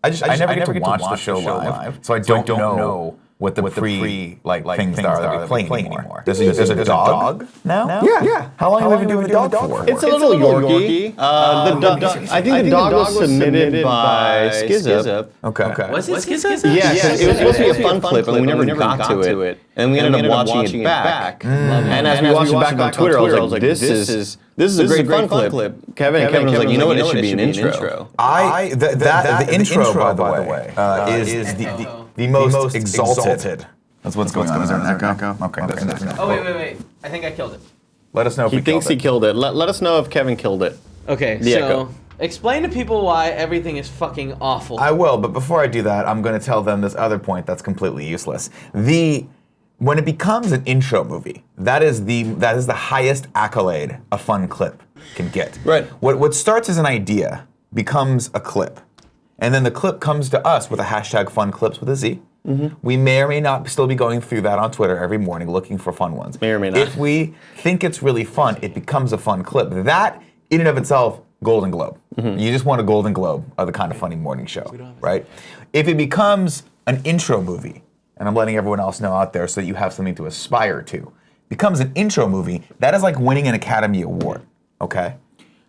I never get to watch the show live, so I don't know what the pre things are that we play anymore. There's a dog now? Yeah. How long have we been doing the dog for? It's a little Yorkie. I think the dog was submitted by Skizup. Okay. Was it Skizup? Yeah, it was supposed to be a fun clip, and we never got to it. And we ended up watching it back. And as we watched it back on Twitter, I was like, this is a great fun clip. Kevin was like, you know what, it should be an intro. The intro, by the way, is the most exalted. That's what's going on. Is there an echo? Okay. Oh, wait. I think I killed it. Let us know if he thinks he killed it. Let us know if Kevin killed it. Okay, explain to people why everything is fucking awful. I will, but before I do that, I'm going to tell them this other point that's completely useless. When it becomes an intro movie, that is the highest accolade a fun clip can get. Right. What starts as an idea becomes a clip. And then the clip comes to us with a hashtag #FunClips with a Z. Mm-hmm. We may or may not still be going through that on Twitter every morning looking for fun ones. May or may not. If we think it's really fun, it becomes a fun clip. That, in and of itself, Golden Globe. Mm-hmm. You just want a Golden Globe of the Kind of Funny morning show, right? If it becomes an intro movie, and I'm letting everyone else know out there so that you have something to aspire to, becomes an intro movie, that is like winning an Academy Award, okay?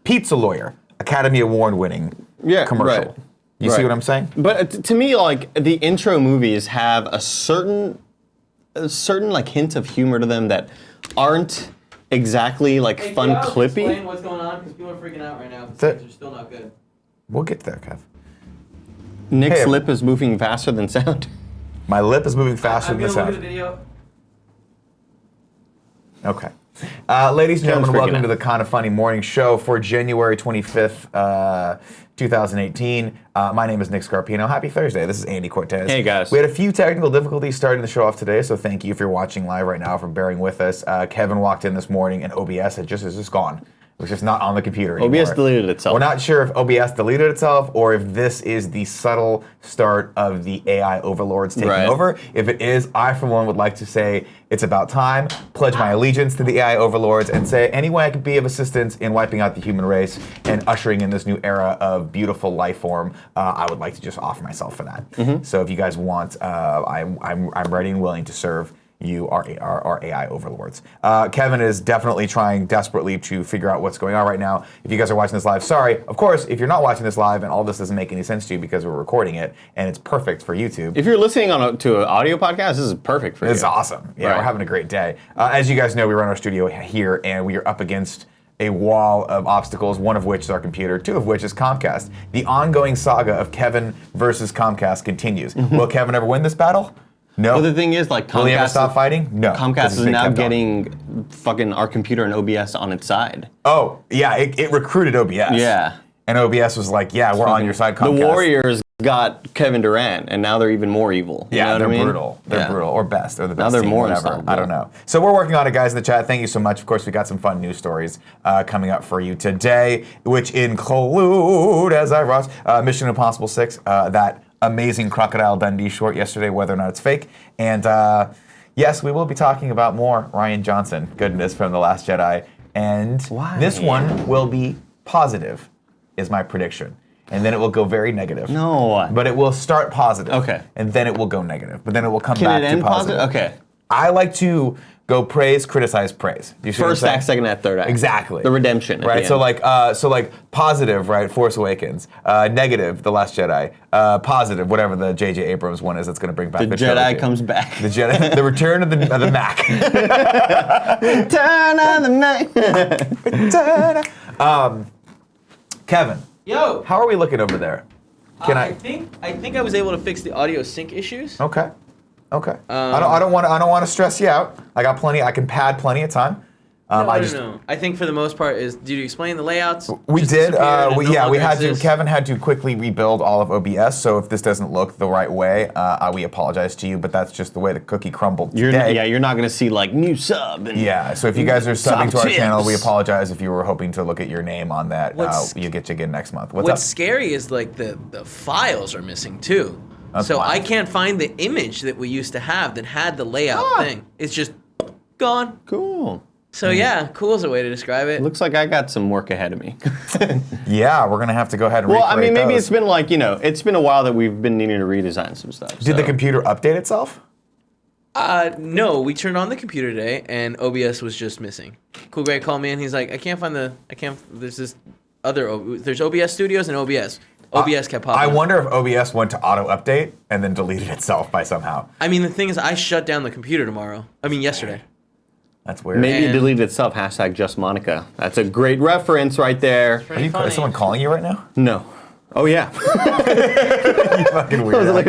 Pizza Lawyer, Academy Award winning commercial. Right. You see what I'm saying? But to me, like, the intro movies have a certain like hint of humor to them that aren't exactly like fun clippy. Explain what's going on because people are freaking out right now. Things are still not good. We'll get there, Kev. Nick's lip is moving faster than sound. My lip is moving faster than the I'm sound. gonna look at the video. Okay. Ladies and gentlemen, welcome to the Kind of Funny Morning Show for January 25th, 2018. My name is Nick Scarpino. Happy Thursday. This is Andy Cortez. Hey, guys. We had a few technical difficulties starting the show off today, so thank you if you're watching live right now for bearing with us. Kevin walked in this morning and OBS is just gone. It was just not on the computer anymore. OBS deleted itself. We're not sure if OBS deleted itself or if this is the subtle start of the AI overlords taking over. If it is, I, for one, would like to say it's about time, pledge my allegiance to the AI overlords, and say any way I could be of assistance in wiping out the human race and ushering in this new era of beautiful life form, I would like to just offer myself for that. Mm-hmm. So if you guys want, I'm ready and willing to serve you are our AI overlords. Kevin is definitely trying desperately to figure out what's going on right now. If you guys are watching this live, sorry. Of course, if you're not watching this live and all this doesn't make any sense to you because we're recording it and it's perfect for YouTube. If you're listening to an audio podcast, this is perfect for you. This is awesome. Yeah, we're having a great day. As you guys know, we run our studio here and we are up against a wall of obstacles, one of which is our computer, two of which is Comcast. The ongoing saga of Kevin versus Comcast continues. Will Kevin ever win this battle? No. Well, the thing is, like, Will he ever stop fighting? No. Comcast is now getting fucking our computer and OBS on its side. Oh, yeah, it recruited OBS. Yeah. And OBS was like, yeah, we're on your side, Comcast. The Warriors got Kevin Durant, and now they're even more evil. You know they're what I mean? brutal. They're brutal, or best. They're the best now they're team, more whatever. unstoppable. I don't know. So we're working on it, guys, in the chat. Thank you so much. Of course, we got some fun news stories coming up for you today, which include, as I rush, Mission Impossible 6, that amazing Crocodile Dundee short yesterday, whether or not it's fake. And yes, we will be talking about more Rian Johnson goodness from The Last Jedi. And this one will be positive, is my prediction. And then it will go very negative. No. But it will start positive. Okay. And then it will go negative. But then it will come Can back it to end positive. Okay. I like to go praise, criticize, praise. You see what I'm First saying? act, second act, third act. Exactly. The redemption. At Right. the So end. like positive, right? Force Awakens. Negative, The Last Jedi. Positive, whatever the J.J. Abrams one is that's going to bring back the Jedi trilogy. comes back. The Jedi. The Return of the Mac. Return of the Mac. Kevin. Yo. How are we looking over there? I think I was able to fix the audio sync issues. Okay. I don't want to stress you out. I got plenty. I can pad plenty of time. No. I think for the most part is, did you explain the layouts? We did. We had to. Exist? Kevin had to quickly rebuild all of OBS. So if this doesn't look the right way, we apologize to you. But that's just the way the cookie crumbled today. You're not going to see like new sub. And So if you guys are subbing to our tips. channel, we apologize if you were hoping to look at your name on that. You get you again next month. What's up? Scary is like the files are missing too. That's so wild. I can't find the image that we used to have that had the layout thing. It's just gone. Cool. So yeah, cool is a way to describe it. Looks like I got some work ahead of me. Yeah, we're gonna have to go ahead and Well, I mean, maybe those. it's been like, it's been a while that we've been needing to redesign some stuff. Did the computer update itself? No, we turned on the computer today, and OBS was just missing. Cool Greg called me, and he's like, there's this there's OBS Studios and OBS. OBS kept popping I up. wonder if OBS went to auto update and then deleted itself by somehow. I mean, the thing is, I shut down the computer yesterday. That's weird. Maybe it deleted itself, #JustMonica. That's a great reference right there. Is someone calling you right now? No. Oh, yeah. You fucking weird.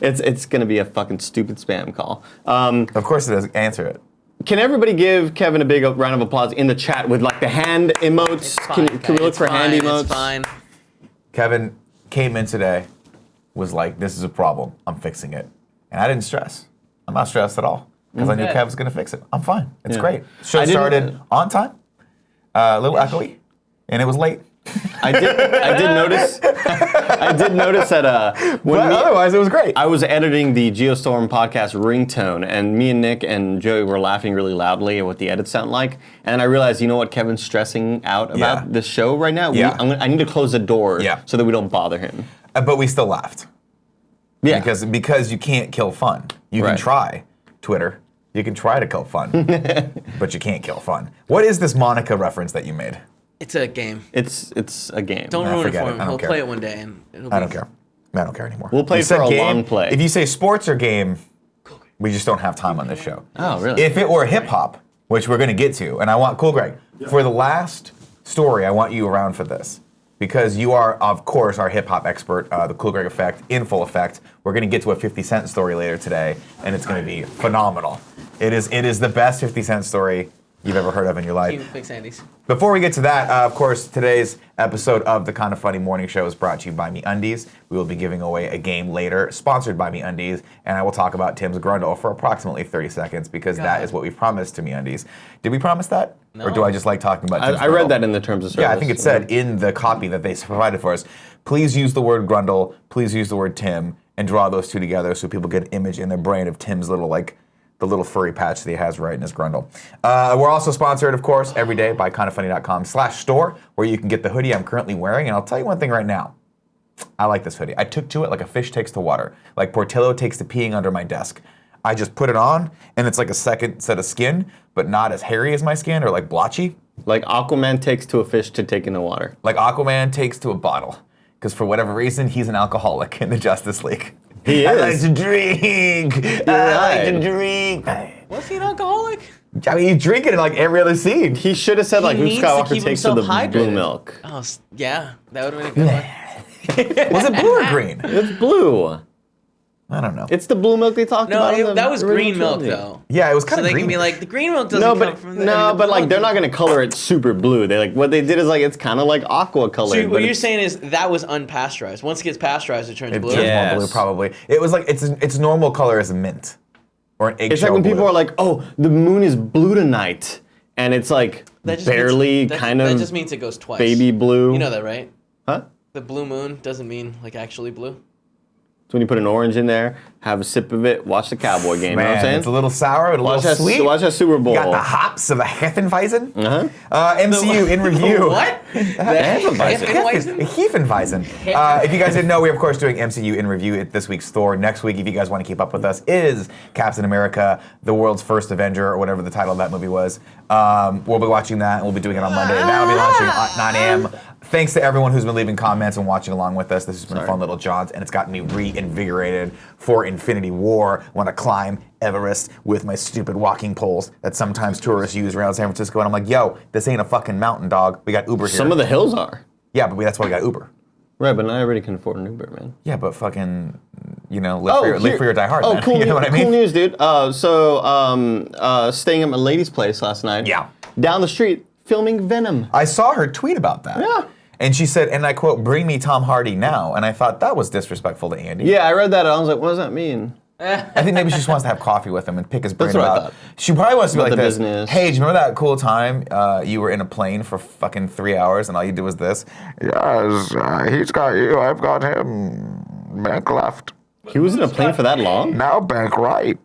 It's going to be a fucking stupid spam call. Of course it is. Answer it. Can everybody give Kevin a big round of applause in the chat with like the hand emotes? Can we look for hand emotes? It's fine. Kevin came in today, was like, this is a problem. I'm fixing it. And I didn't stress. I'm not stressed at all. Because I knew Kev was going to fix it. I'm fine. It's great. Show started on time, a little echoey, and it was late. I did notice. I did notice that otherwise it was great. I was editing the Geostorm podcast ringtone, and me and Nick and Joey were laughing really loudly at what the edits sound like. And I realized, you know what Kevin's stressing out about this show right now? Yeah. I need to close the door so that we don't bother him. But we still laughed. Yeah. Because you can't kill fun. You can try, Twitter. You can try to kill fun, but you can't kill fun. What is this Monica reference that you made? It's a game. It's a game. Don't ruin it forget for it. him. I don't He'll care. play it one day, and it'll be. I don't care. I don't care anymore. We'll play You for said a game. long play. If you say sports or game, we just don't have time on this show. Oh, really? If it were hip hop, which we're going to get to, and I want Cool Greg, for the last story, I want you around for this. Because you are, of course, our hip hop expert, the Cool Greg effect, in full effect. We're going to get to a 50 Cent story later today, and it's going to be phenomenal. It is the best 50 Cent story you've ever heard of in your life. Team Big Sandy's. Before we get to that, of course, today's episode of the Kind of Funny Morning Show is brought to you by MeUndies. We will be giving away a game later, sponsored by MeUndies, and I will talk about Tim's Grundle for approximately 30 seconds because that is what we promised to MeUndies. Did we promise that? No. Or do I just like talking about Tim's I read Grundle? that in the terms of service. Yeah, I think it said in the copy that they provided for us, please use the word Grundle, please use the word Tim, and draw those two together so people get an image in their brain of Tim's little, the little furry patch that he has right in his grundle. We're also sponsored, of course, every day by kindoffunny.com/store, where you can get the hoodie I'm currently wearing. And I'll tell you one thing right now. I like this hoodie. I took to it like a fish takes to water, like Portillo takes to peeing under my desk. I just put it on, and it's like a second set of skin, but not as hairy as my skin or like blotchy. Like Aquaman takes to a fish to take in the water. Like Aquaman takes to a bottle. Because for whatever reason, he's an alcoholic in the Justice League. He is. I like to drink. I like to drink. Was he an alcoholic? I mean, he's drinking in like every other scene. He should have said like Luke needs to Skywalker keep takes to himself the blue hydrated. milk. Oh, yeah. That would have been a good one. Was it blue or green? It's blue. I don't know. It's the blue milk they talked about. No, in the that was green original milk, trilogy. though. Yeah, it was kind So of they green. can be like, the green milk doesn't come from the... but like they're not gonna color it super blue. They like what they did is like it's kind of like aqua colored. So what you're saying is that was unpasteurized. Once it gets pasteurized, it turns It blue. turns Yes. more blue, probably. It was like its normal color is mint, or an eggshell It's like when blue. people are like, "Oh, the moon is blue tonight," and it's like That just barely means, that, kind that of just means it goes twice. baby blue. You know that, right? Huh? The blue moon doesn't mean like actually blue. So when you put an orange in there, have a sip of it, watch the Cowboy game. You know what I'm Man, saying? it's a little sour, and a watch little sweet. Watch that Super Bowl. You got the hops of a Hefeweizen. Uh-huh. MCU in review. What? Hefeweizen. If you guys didn't know, we're of course doing MCU in review at this week's store. Next week, if you guys want to keep up with us, is Captain America, the world's first Avenger, or whatever the title of that movie was. We'll be watching that, and we'll be doing it on Monday. That'll be launching at 9 a.m. Thanks to everyone who's been leaving comments and watching along with us. This has been fun little jaunts, and it's gotten me reinvigorated for Infinity War. I want to climb Everest with my stupid walking poles that sometimes tourists use around San Francisco, and I'm like, yo, this ain't a fucking mountain, dog. We got Uber here. Some of the hills are. Yeah, but that's why we got Uber. Right, but not everybody can afford an Uber, man. Yeah, but fucking, live free or die hard, man. Cool, You know what I mean? Cool news, dude. Staying at my lady's place last night. Yeah. Down the street, filming Venom. I saw her tweet about that. Yeah. And she said, and I quote, "Bring me Tom Hardy now." And I thought that was disrespectful to Andy. Yeah, I read that and I was like, what does that mean? I think maybe she just wants to have coffee with him and pick his brain That's what I about. thought. She probably wants to be About like the this. business. Hey, do you remember that cool time you were in a plane for fucking 3 hours and all you did was this? Yes, he's got you. I've got him. Bank left. He was in a plane for that long? Now bank right.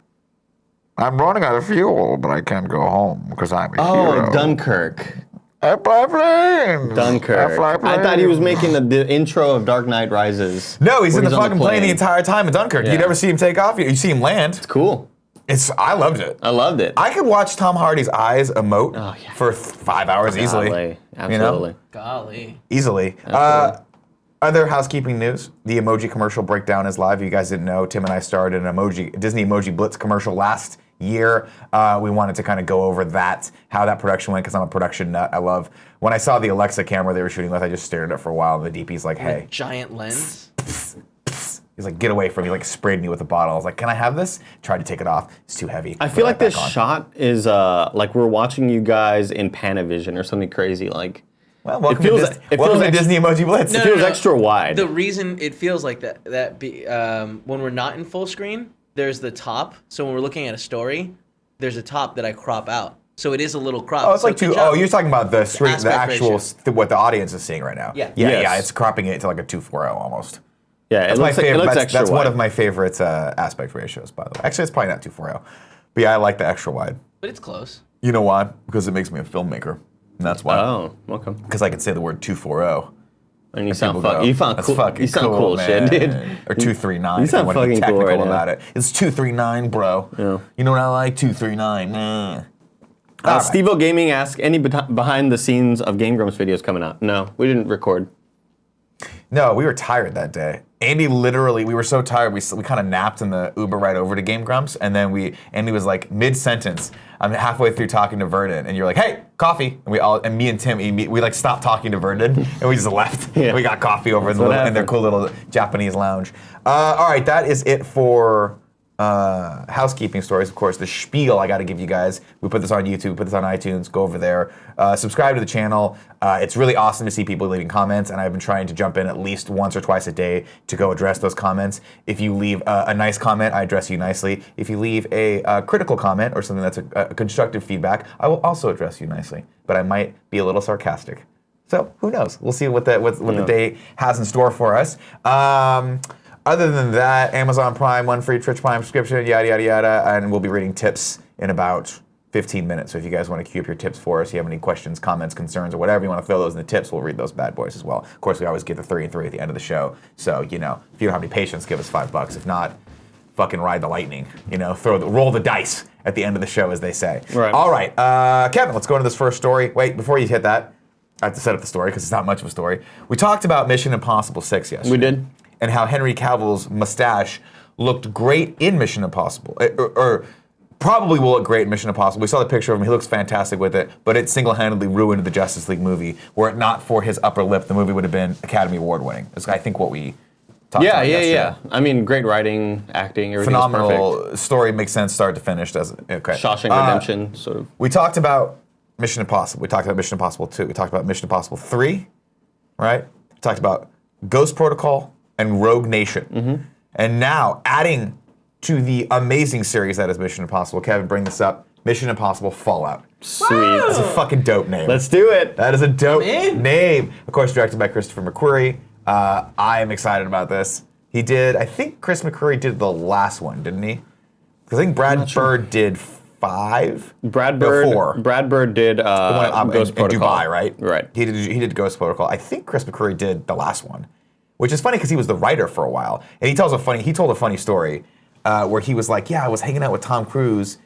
I'm running out of fuel, but I can't go home because I'm a hero. Oh, Dunkirk. I fly planes. Dunkirk. I fly planes. I thought he was making the intro of Dark Knight Rises. No, he's in the fucking plane the entire time in Dunkirk. Yeah. You never see him take off. You see him land. It's cool. I loved it. I loved it. I could watch Tom Hardy's eyes emote for 5 hours easily. Golly. Absolutely. You know? Golly. Easily. Absolutely. Other housekeeping news. The emoji commercial breakdown is live. You guys didn't know, Tim and I starred in an Disney Emoji Blitz commercial last year. We wanted to kind of go over that, how that production went, because I'm a production nut. I love, when I saw the Alexa camera they were shooting with, I just stared at it for a while, and the DP's like, hey. Giant lens. He's like, get away from me, like sprayed me with a bottle. I was like, can I have this? Tried to take it off. It's too heavy. I feel like this shot is like we're watching you guys in Panavision or something crazy. Like, well, welcome to Disney Emoji Blitz. It feels extra wide. The reason it feels like that when we're not in full screen, there's the top. So when we're looking at a story, there's a top that I crop out. So it is a little crop. Oh, it's like you're talking about the actual what the audience is seeing right now. Yeah. Yeah. It's cropping it to like a 240 almost. Yeah, that's my favorite. That's wide. one of my favorite aspect ratios, by the way. Actually, it's probably not 240, but yeah, I like the extra wide. But it's close. You know why? Because it makes me a filmmaker, and that's why. Oh, welcome. Because I can say the word 240. And you sound cool. You sound cool, man. Shit, dude. Or 239. You sound fucking cool right about it. It's 239, bro. Yeah. You know what I like? 239. Steve-O Gaming asks, any behind the scenes of Game Grumps videos coming out? No, we didn't record. No, we were tired that day. Andy literally, we were so tired, we kind of napped in the Uber ride over to Game Grumps, and then Andy was like, mid-sentence, I'm halfway through talking to Vernon, and you're like, hey, coffee. And me and Tim, we like stopped talking to Vernon, and we just left. Yeah. We got coffee over in their cool little Japanese lounge. All right, that is it for housekeeping stories. Of course, the spiel I got to give you guys. We put this on YouTube, put this on iTunes. Go over there, subscribe to the channel. It's really awesome to see people leaving comments, and I've been trying to jump in at least once or twice a day to go address those comments. If you leave a nice comment, I address you nicely. If you leave a critical comment or something that's a constructive feedback, I will also address you nicely. But I might be a little sarcastic. So who knows? We'll see what the day has in store for us. Other than that, Amazon Prime, 1 free Twitch Prime subscription, yada, yada, yada. And we'll be reading tips in about 15 minutes. So if you guys want to queue up your tips for us, you have any questions, comments, concerns, or whatever, you want to throw those in the tips, we'll read those bad boys as well. Of course, we always get the 3 and 3 at the end of the show. So, if you don't have any patience, give us $5. If not, fucking ride the lightning. Roll the dice at the end of the show, as they say. Right. All right, Kevin, let's go into this first story. Wait, before you hit that, I have to set up the story because it's not much of a story. We talked about Mission Impossible 6 yesterday. We did. And how Henry Cavill's mustache looked great in Mission Impossible, or probably will look great in Mission Impossible. We saw the picture of him; he looks fantastic with it. But it single-handedly ruined the Justice League movie. Were it not for his upper lip, the movie would have been Academy Award winning. That's, I think, what we talked about yesterday. Yeah. I mean, great writing, acting, everything. Phenomenal story, makes sense start to finish. Shawshank Redemption, sort of. We talked about Mission Impossible. We talked about Mission Impossible 2. We talked about Mission Impossible 3, right? We talked about Ghost Protocol and Rogue Nation. Mm-hmm. And now, adding to the amazing series that is Mission Impossible, Kevin, bring this up, Mission Impossible Fallout. Sweet. That's a fucking dope name. Let's do it. That is a dope name. Of course, directed by Christopher McQuarrie. I am excited about this. I think Chris McQuarrie did the last one, didn't he? Because I think Brad Bird did 5. Brad Bird 4. Brad Bird did Ghost Protocol. In Dubai, right? Right. He did Ghost Protocol. I think Chris McQuarrie did the last one. Which is funny because he was the writer for a while, and he told a funny story where he was like, "Yeah, I was hanging out with Tom Cruise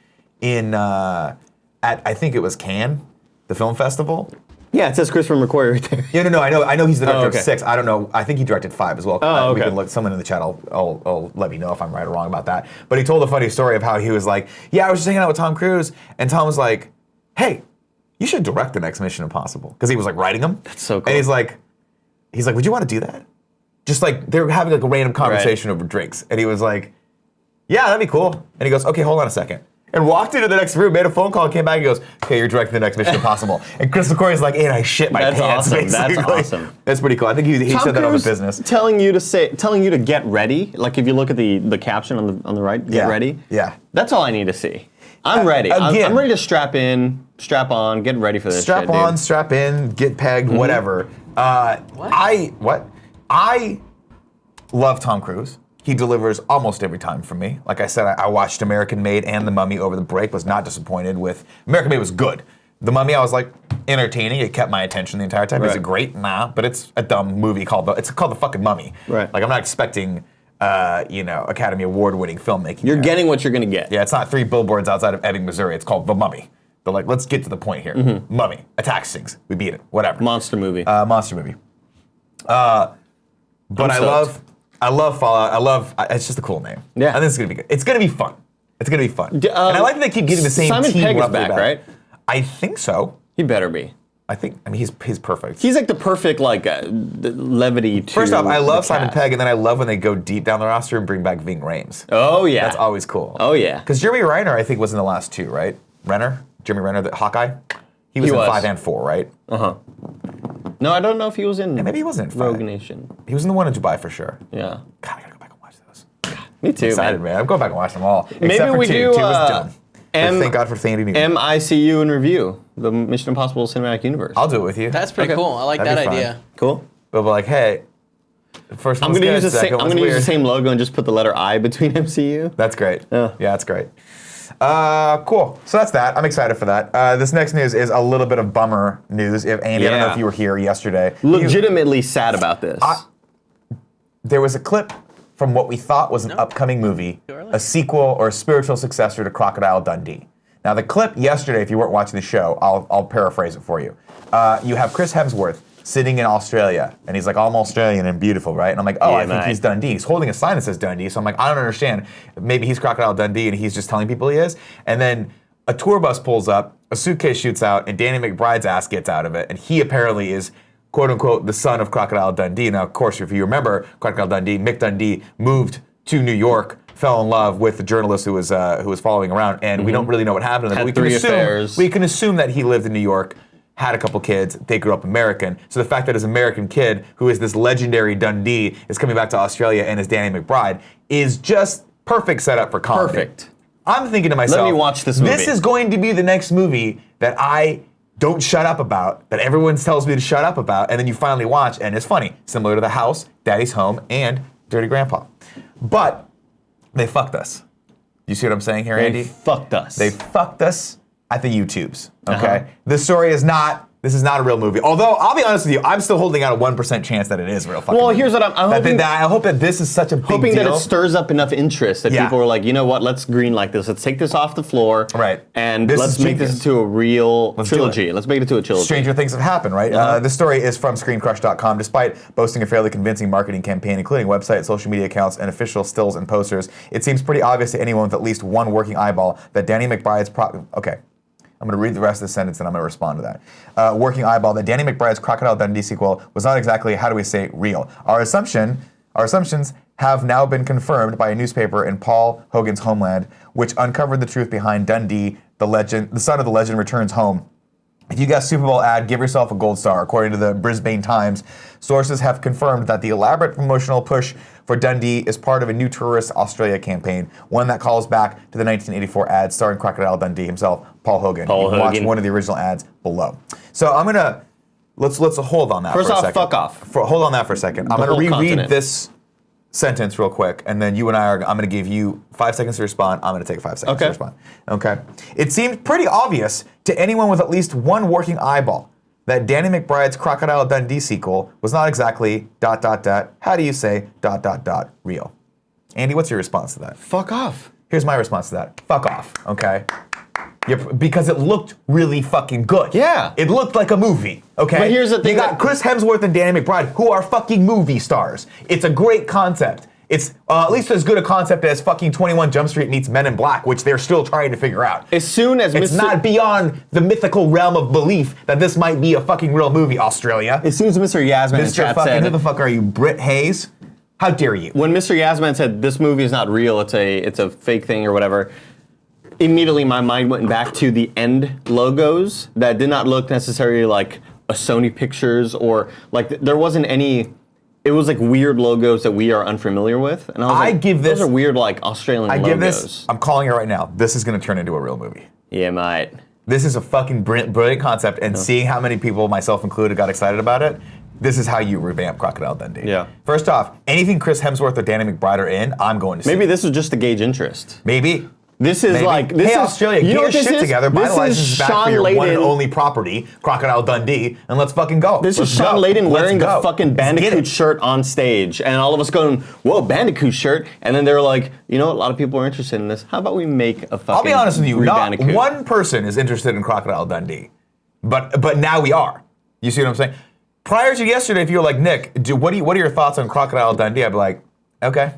in at I think it was Cannes, the film festival." Yeah, it says Christopher McQuarrie right there. Yeah, no, I know he's the director of 6. I don't know. I think he directed 5 as well. Oh, okay. We can look. Someone in the chat will let me know if I'm right or wrong about that. But he told a funny story of how he was like, "Yeah, I was just hanging out with Tom Cruise," and Tom was like, "Hey, you should direct the next Mission Impossible," because he was like writing them. That's so cool. And he's like, "Would you want to do that?" Just like they're having like a random conversation over drinks, and he was like, "Yeah, that'd be cool." And he goes, "Okay, hold on a second," and walked into the next room, made a phone call, came back, and goes, "Okay, you're directing the next Mission Impossible." And Chris McQuarrie's like, "And I shit my pants." Awesome. Basically. That's awesome. That's pretty cool. I think he said that on the business. Telling you to get ready. Like if you look at the caption on the right, get ready. Yeah. That's all I need to see. I'm ready. Again, I'm ready to strap on, get ready for this. Strap shit, on, dude. strap in, get pegged, whatever. I love Tom Cruise. he delivers almost every time for me. Like I said, I watched American Made and The Mummy over the break, was not disappointed with. American Made was good. The Mummy, I was like, entertaining. It kept my attention the entire time. Is it great? Nah, but it's a dumb movie called The fucking Mummy. Right. Like I'm not expecting, Academy Award-winning filmmaking. You're getting what you're gonna get. Yeah, it's not 3 billboards outside of Ebbing, Missouri. It's called The Mummy. They're like, let's get to the point here. Mummy attacks things. We beat it. Whatever. Monster movie. Monster movie. But I love Fallout. It's just a cool name. Yeah. I think it's gonna be good. It's gonna be fun. And I like that they keep getting the same Simon team. Pegg is back, right? I think so. He better be. He's perfect. He's like the perfect levity to. First off, I love Simon Pegg, and then I love when they go deep down the roster and bring back Ving Rhames. Oh yeah, that's always cool. Oh yeah, because Jeremy Renner, I think, was in the last 2, right? Jeremy Renner, the Hawkeye. He was in 5 and 4, right? No, I don't know if he was in. And maybe he wasn't in 5. Rogue Nation. He was in the one in Dubai for sure. Yeah. God, I gotta go back and watch those. Me too. I'm excited, man. I'm going back and watch them all. Maybe except for we 2. do. 2 was dumb. Thank God for Sandy Newton. MICU in review, the Mission Impossible Cinematic Universe. I'll do it with you. That's pretty cool. I like That'd that be idea. fun. Cool. But like, hey, the first I'm one's gonna good, use the same. second I'm one's gonna use the weird. same logo and just put the letter I between MCU. That's great. Yeah. Yeah, that's great. Cool. So that's that. I'm excited for that. This next news is a little bit of bummer news. Andy, I don't know if you were here yesterday. Legitimately sad about this. There was a clip from what we thought was an upcoming movie, a sequel or a spiritual successor to Crocodile Dundee. Now, the clip yesterday, if you weren't watching the show, I'll paraphrase it for you. You have Chris Hemsworth sitting in Australia, and he's like, I'm Australian and beautiful, right? And I'm like, I think he's Dundee. He's holding a sign that says Dundee, so I'm like, I don't understand. Maybe he's Crocodile Dundee, and he's just telling people he is. And then a tour bus pulls up, a suitcase shoots out, and Danny McBride's ass gets out of it, and he apparently is, quote unquote, the son of Crocodile Dundee. Now, of course, if you remember, Crocodile Dundee, Mick Dundee moved to New York, fell in love with the journalist who was following around, and we don't really know what happened to them. We can assume that he lived in New York, had a couple kids, they grew up American. So the fact that his American kid, who is this legendary Dundee, is coming back to Australia and is Danny McBride, is just perfect setup for comedy. Perfect. I'm thinking to myself, let me watch this movie. This is going to be the next movie that I don't shut up about, that everyone tells me to shut up about, and then you finally watch, and it's funny. Similar to The House, Daddy's Home, and Dirty Grandpa. But they fucked us. You see what I'm saying here, Andy? They fucked us. They fucked us at the YouTubes, okay? This story is not, this is not a real movie. Although, I'll be honest with you, I'm still holding out a 1% chance that it is a real fucking movie. Here's what I'm hoping. I hope that this is such a big deal. Hoping that it stirs up enough interest that people are like, you know what, let's green like this. Let's take this off the floor. Right. And let's make this into a real trilogy. Let's make it into a trilogy. Stranger things have happened, right? This story is from ScreenCrush.com. Despite boasting a fairly convincing marketing campaign, including website, social media accounts, and official stills and posters, it seems pretty obvious to anyone with at least one working eyeball that Danny McBride's Okay. I'm going to read the rest of the sentence and I'm going to respond to that. Working eyeball that Danny McBride's Crocodile Dundee sequel was not exactly, how do we say, real. Our assumptions have now been confirmed by a newspaper in Paul Hogan's homeland, which uncovered the truth behind Dundee, the son of the legend returns home. If you guessed Super Bowl ad, give yourself a gold star. According to the Brisbane Times, sources have confirmed that the elaborate promotional push for Dundee is part of a new Tourist Australia campaign, one that calls back to the 1984 ad starring Crocodile Dundee himself, Paul Hogan. You can watch one of the original ads below. So I'm gonna let's hold on that for a second. First off, fuck off. Hold on that for a second. I'm gonna reread this sentence real quick, and then you and I'm going to give you 5 seconds to respond. I'm going to take 5 seconds to respond. Okay. It seemed pretty obvious to anyone with at least one working eyeball that Danny McBride's Crocodile Dundee sequel was not exactly ... how do you say ... real. Andy, what's your response to that? Fuck off. Here's my response to that. Fuck off. Okay. Because it looked really fucking good. Yeah. It looked like a movie, okay? But here's the thing. You got Chris Hemsworth and Danny McBride, who are fucking movie stars. It's a great concept. It's at least as good a concept as fucking 21 Jump Street meets Men in Black, which they're still trying to figure out. As soon as It's not beyond the mythical realm of belief that this might be a fucking real movie, Australia. As soon as Mr. Yasmin in chat said, who the fuck are you, Britt Hayes? How dare you? When Mr. Yasmin said this movie is not real, it's a fake thing or whatever, immediately my mind went back to the end logos that did not look necessarily like a Sony Pictures or like there wasn't any. It was like weird logos that we are unfamiliar with, and I was like, those are weird like Australian logos. I'm calling it right now. This is going to turn into a real movie. Yeah, mate. This is a fucking brilliant concept, and seeing how many people, myself included, got excited about it, this is how you revamp Crocodile Dundee. Yeah. First off, anything Chris Hemsworth or Danny McBride are in, I'm going to see. Maybe this was just to gauge interest. Maybe. This is Maybe. like Hey, Australia, get your shit together, buy the license back for your one and only property, Crocodile Dundee, and let's fucking go. This is Sean Layden wearing the fucking Bandicoot shirt on stage, and all of us going, whoa, Bandicoot shirt, and then they're like, you know, a lot of people are interested in this. How about we make a fucking I'll be honest with you, not Bandicoot? one person is interested in Crocodile Dundee, but now we are. You see what I'm saying? Prior to yesterday, if you were like, Nick, what are your thoughts on Crocodile Dundee? I'd be like, okay,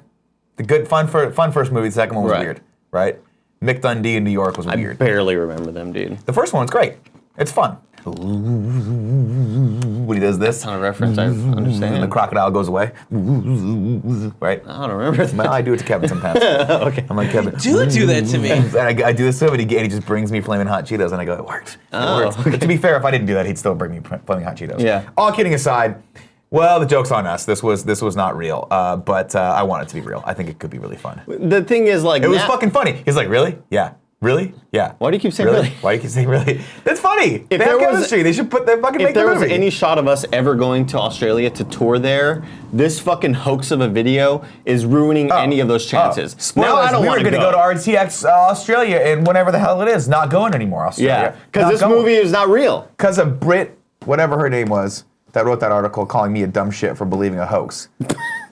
the good fun first movie. The second one was weird, right? Mick Dundee in New York was weird. I barely remember them, dude. The first one's great. It's fun. When he does this. That's not a reference, I understand. And the crocodile goes away. Right? I don't remember that. I do it to Kevin sometimes. Okay. I'm like, Kevin. Do that to me. And I do this to him, and he just brings me Flamin' Hot Cheetos, and I go, it worked. It worked. Okay. But to be fair, if I didn't do that, he'd still bring me Flamin' Hot Cheetos. Yeah. All kidding aside, well, the joke's on us. This was not real, but I want it to be real. I think it could be really fun. The thing is, like, It was fucking funny. He's like, really? Yeah. Really? Yeah. Why do you keep saying really? Why do you keep saying really? That's funny. If they have there was- chemistry. They should put their fucking If make the there was movie. any shot of us ever going to Australia to tour there, this fucking hoax of a video is ruining any of those chances. Spoilers, Now I don't we were want to going to go to RTX Australia and whenever the hell it is, not going anymore, Australia. Yeah, because this movie is not real. Because of Brit, whatever her name was, that wrote that article calling me a dumb shit for believing a hoax.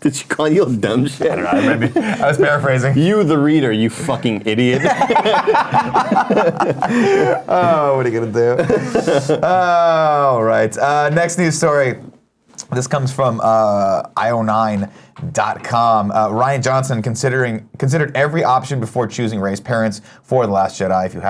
Did she call you a dumb shit? I don't know, I was paraphrasing. You, the reader, you fucking idiot. Oh, what are you going to do? All right. Next news story. This comes from io9.com. Rian Johnson considered every option before choosing Rey's parents for The Last Jedi. If you've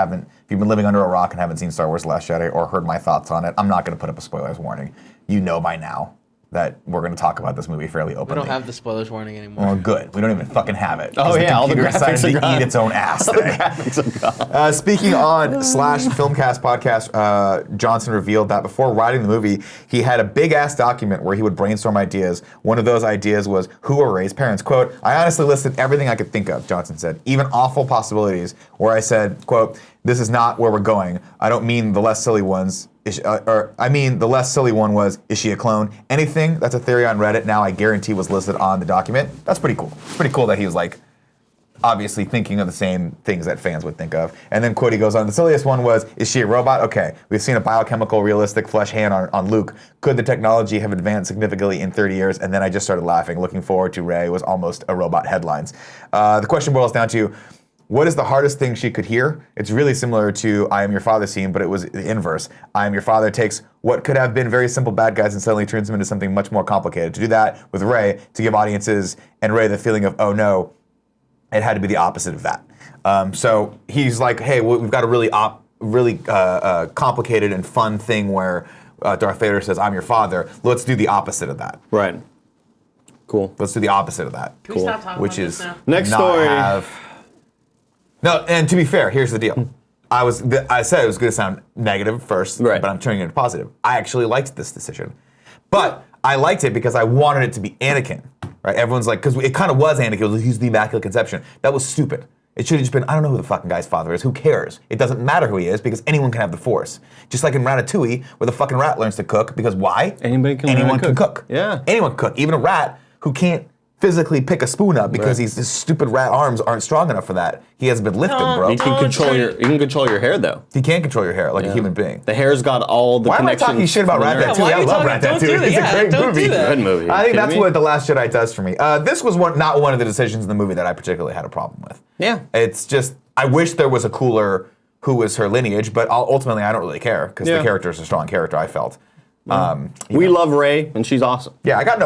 been living under a rock and haven't seen Star Wars The Last Jedi or heard my thoughts on it, I'm not going to put up a spoilers warning. You know by now that we're going to talk about this movie fairly We openly. don't have the spoilers warning anymore. Well, good. We don't even fucking have it. Oh, yeah, all the computer graphics decided are to gone. eat its own ass today. Speaking on /Filmcast podcast, Johnson revealed that before writing the movie, he had a big-ass document where he would brainstorm ideas. One of those ideas was, who are Rey's parents? Quote, I honestly listed everything I could think of, Johnson said, even awful possibilities, where I said, quote, this is not where we're going. I don't mean the less silly ones. I mean, the less silly one was, is she a clone? Anything that's a theory on Reddit now, I guarantee was listed on the document. That's pretty cool. It's pretty cool that he was like, obviously thinking of the same things that fans would think of. And then quote, he goes on, the silliest one was, is she a robot? Okay, we've seen a biochemical, realistic flesh hand on Luke. Could the technology have advanced significantly in 30 years? And then I just started laughing. Looking forward to Rey was almost a robot headlines. The question boils down to, what is the hardest thing she could hear? It's really similar to I Am Your Father scene, but it was the inverse. I Am Your Father takes what could have been very simple bad guys and suddenly turns them into something much more complicated. To do that with Rey, to give audiences and Rey the feeling of, oh no, it had to be the opposite of that. So he's like, hey, we've got a really complicated and fun thing where Darth Vader says, I'm your father. Let's do the opposite of that. Right. Cool. Let's do the opposite of that. Can we stop talking Which about is this now? Next not story. No, and to be fair, here's the deal. I said it was going to sound negative first, Right. but I'm turning it into positive. I actually liked this decision. But I liked it because I wanted it to be Anakin, right? Everyone's like, because it kind of was Anakin. It was, he's the Immaculate Conception. That was stupid. It should have just been, I don't know who the fucking guy's father is. Who cares? It doesn't matter who he is because anyone can have the Force. Just like in Ratatouille, where the fucking rat learns to cook. Because why? Anyone can cook. Yeah. Anyone can cook. Even a rat who can't physically pick a spoon up because his stupid rat arms aren't strong enough for that. He hasn't been lifted, bro. You can control your hair though. He can control your hair like a human being. The hair's got all the Why am I connections. talking shit about from the nerve. Ratatouille? why are I you love talking- don't do Ratatouille. that. It's Yeah, a great don't do movie. that. Good movie. I think Kidding that's me? what The Last Jedi does for me. This was not one of the decisions in the movie that I particularly had a problem with. Yeah. It's just, I wish there was a cooler who was her lineage, but ultimately I don't really care because the character is a strong character, I felt. We love Rey, and she's awesome. Yeah, I got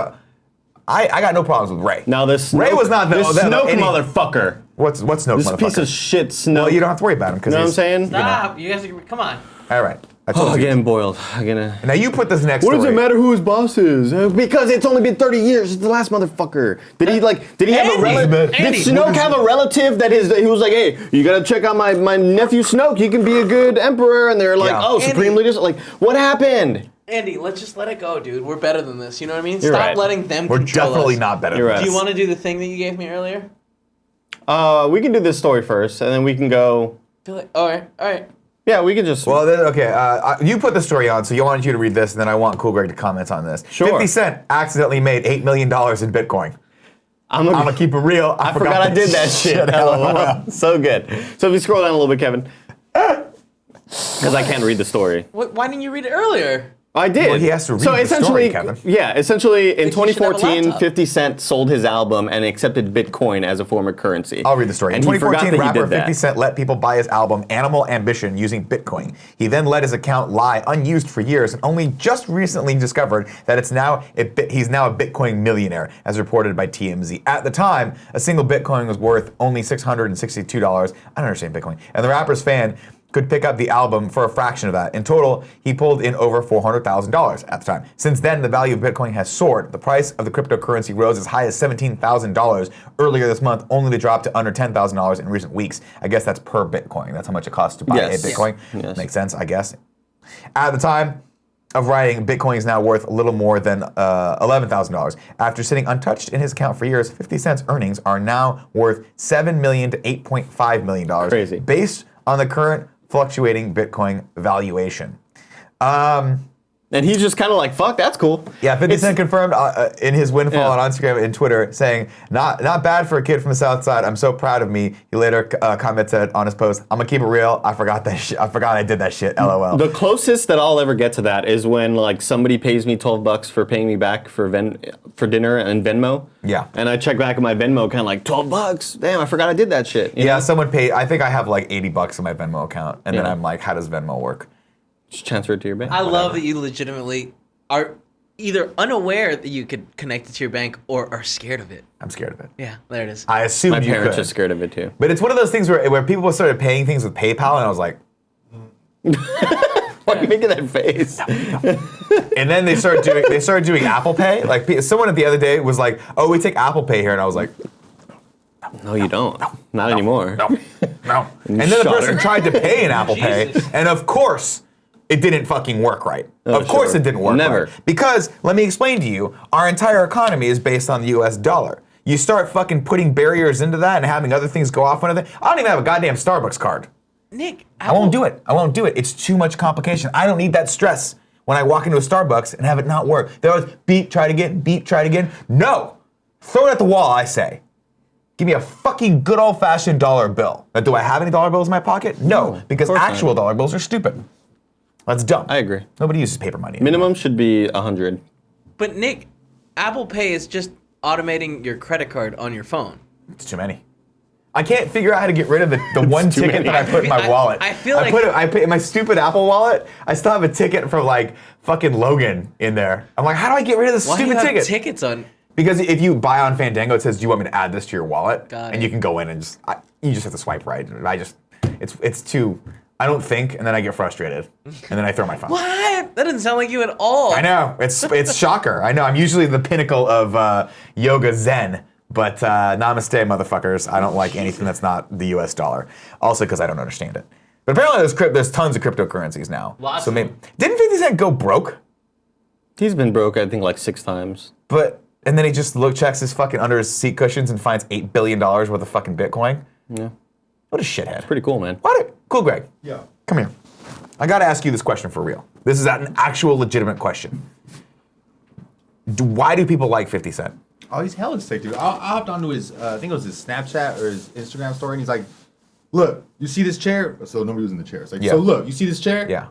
no problems with Rey. Now this Rey was not this Snoke motherfucker. What's Snoke This motherfucker? piece of shit Snoke. Well, you don't have to worry about him because You know what I'm saying? Stop! You guys, come on. All right. I Oh, told I'm you. getting boiled. I'm gonna. Now you put this next What does story. it matter who his boss is? Because it's only been 30 years. It's the last motherfucker. Did he have a Andy, relative? Did Andy, Snoke have a relative he was like, hey, you gotta check out my nephew Snoke. He can be a good emperor. And they're like, Yeah. oh, Andy. supreme leaders. Like, what happened? Andy, let's just let it go, dude. We're better than this. You know what I mean? You're Stop right. letting them We're control definitely us. not better. You're than right. Do you this. want to do the thing that you gave me earlier? We can do this story first, and then we can go. All right. Yeah, we can just. Well, you put the story on, so I wanted you to read this, and then I want Cool Greg to comment on this. Sure. 50 Cent accidentally made $8 million in Bitcoin. I'm gonna keep it real. I forgot I did that shit. LOL. So good. So if you scroll down a little bit, Kevin. Because I can't read the story. Why didn't you read it earlier? I did. Well, he has to read the story, Kevin. Yeah, essentially in Think you should have a 2014, laptop. 50 Cent sold his album and accepted Bitcoin as a form of currency. I'll read the story. In And he forgot 2014, that he rapper did 50 that. Cent let people buy his album Animal Ambition using Bitcoin. He then let his account lie unused for years and only just recently discovered that he's now a Bitcoin millionaire, as reported by TMZ. At the time, a single Bitcoin was worth only $662. I don't understand Bitcoin. And the rapper's fan could pick up the album for a fraction of that. In total, he pulled in over $400,000 at the time. Since then, the value of Bitcoin has soared. The price of the cryptocurrency rose as high as $17,000 earlier this month, only to drop to under $10,000 in recent weeks. I guess that's per Bitcoin. That's how much it costs to buy a Bitcoin. Yes. Makes sense, I guess. At the time of writing, Bitcoin is now worth a little more than $11,000. After sitting untouched in his account for years, 50 Cent's earnings are now worth $7 million to $8.5 million. Crazy. Based on the current fluctuating Bitcoin valuation. And he's just kind of like, fuck, that's cool. Yeah, 50 Cent confirmed in his windfall on Instagram and Twitter, saying, not bad for a kid from the South Side. I'm so proud of me. He later commented on his post, I'm gonna keep it real. I forgot that shit. I forgot I did that shit. LOL. The closest that I'll ever get to that is when like somebody pays me $12 for paying me back for dinner and Venmo. Yeah. And I check back at my Venmo account like $12. Damn, I forgot I did that shit. You know? Someone paid. I think I have like $80 in my Venmo account, and then Yeah. I'm like, how does Venmo work? Just transfer it to your bank. I love that you legitimately are either unaware that you could connect it to your bank or are scared of it. I'm scared of it. Yeah, there it is. I assumed My you parents could. are scared of it too. But it's one of those things where people started paying things with PayPal, and I was like, Why are you making that face? and then they started doing Apple Pay. Like someone the other day was like, oh, we take Apple Pay here, and I was like, No, you don't. Not anymore. no. And then the Shot person her. tried to pay in Apple Pay, Jesus. and of course, it didn't fucking work right. Oh, Of course sure. it didn't work Never. right. Because, let me explain to you, our entire economy is based on the US dollar. You start fucking putting barriers into that and having other things go off on it. I don't even have a goddamn Starbucks card. Nick, I won't do it. I won't do it. It's too much complication. I don't need that stress when I walk into a Starbucks and have it not work. They're always beep, try it again, beep, try it again. No! Throw it at the wall, I say. Give me a fucking good old-fashioned dollar bill. Now, do I have any dollar bills in my pocket? No, because course not. actual dollar bills are stupid. That's dumb. I agree. Nobody uses paper money. Minimum should be 100. But Nick, Apple Pay is just automating your credit card on your phone. It's too many. I can't figure out how to get rid of the one too ticket many. that I put in my wallet. I feel like- I put in my stupid Apple wallet. I still have a ticket from like fucking Logan in there. I'm like, how do I get rid of this Why do you stupid have ticket? tickets on? Because if you buy on Fandango, it says, "Do you want me to add this to your wallet?" Got and it. you can go in and you just have to swipe right. And it's too. I don't think, and then I get frustrated, and then I throw my phone. What? That doesn't sound like you at all. I know it's shocker. I know I'm usually the pinnacle of yoga zen, but namaste, motherfuckers. I don't like anything that's not the U.S. dollar. Also, because I don't understand it. But apparently, there's tons of cryptocurrencies now. Lots so of maybe them. didn't 50 Cent go broke? He's been broke, I think, like 6 times. And then he just checks his fucking under his seat cushions and finds $8 billion worth of fucking Bitcoin. Yeah. What a shithead. Pretty cool, man. Cool, Greg. Yeah. Come here. I gotta ask you this question for real. This is an actual legitimate question. Why do people like 50 Cent? Oh, he's hella sick, dude. I hopped onto his, I think it was his Snapchat or his Instagram story, and he's like, look, you see this chair? So nobody was in the chair. It's like, Yeah. so look, you see this chair? Yeah.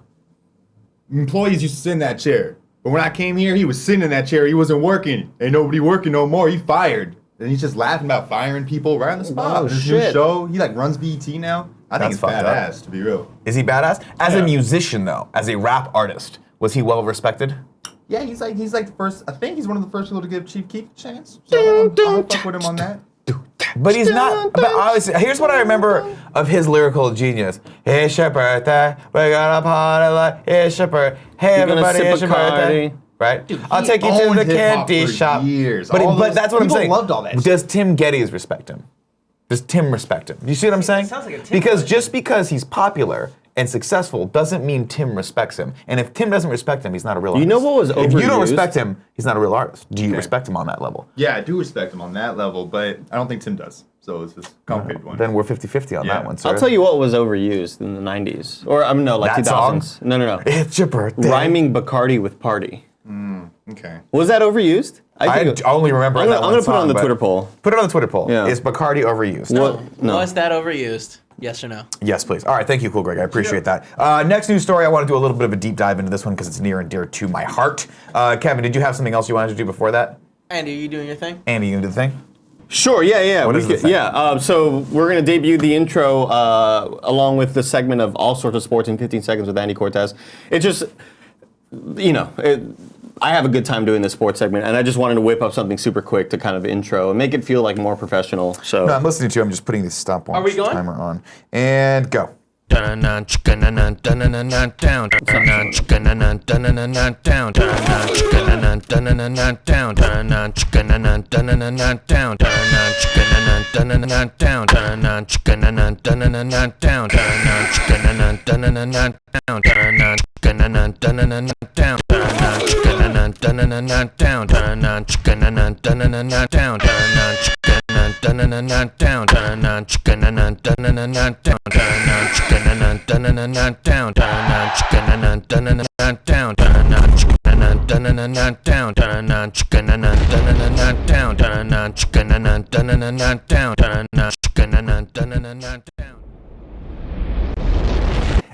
Employees used to sit in that chair. But when I came here, he was sitting in that chair. He wasn't working. Ain't nobody working no more. He fired. And he's just laughing about firing people right on the spot. Oh, His shit. new show, he like runs BET now. I think That's it's fucked up. badass, to be real. Is he badass? As a Yeah. musician, though, as a rap artist, was he well respected? Yeah, he's like the first. I think he's one of the first people to give Chief Keef a chance. So I'm gonna fuck with him on that. But he's not. But obviously, here's what I remember of his lyrical genius. It's your birthday. We're gonna party like it's your birthday. Hey, You're gonna everybody, sip it's your Bacardi. birthday. Right? I'll he take you to owned the hip-hop candy for shop. years. But, All but those- that's what I'm people saying. loved all that shit. Does Tim Gettys respect him? Does Tim respect him? You see what I'm saying? sounds like a Tim Because question. just because he's popular and successful doesn't mean Tim respects him. And if Tim doesn't respect him, he's not a real artist. You know what was overused? If you don't respect him, he's not a real artist. Do you respect him on that level? Yeah, I do respect him on that level, but I don't think Tim does. So it's just a complicated one. Then we're 50-50 on that one, sir. I'll tell you what was overused in the 90s. Or, no, like that 2000s. Song? No. It's your birthday. Rhyming Bacardi with party. Okay. Was that overused? I only remember I'm that one going to put it song, on the but- Twitter poll. Put it on the Twitter poll. Yeah. Is Bacardi overused? No. No. Was that overused? Yes or no? Yes, please. All right, thank you, Cool Greg. I appreciate that. Next news story, I want to do a little bit of a deep dive into this one because it's near and dear to my heart. Kevin, did you have something else you wanted to do before that? Andy, are you doing your thing? Andy, you gonna do the thing? Sure, yeah. What is the thing? So we're going to debut the intro along with the segment of All Sorts of Sports in 15 Seconds with Andy Cortez. It's just, I have a good time doing this sports segment, and I just wanted to whip up something super quick to kind of intro and make it feel like more professional. So No, I'm listening to you. I'm just putting the stopwatch Are we going? timer on. And go.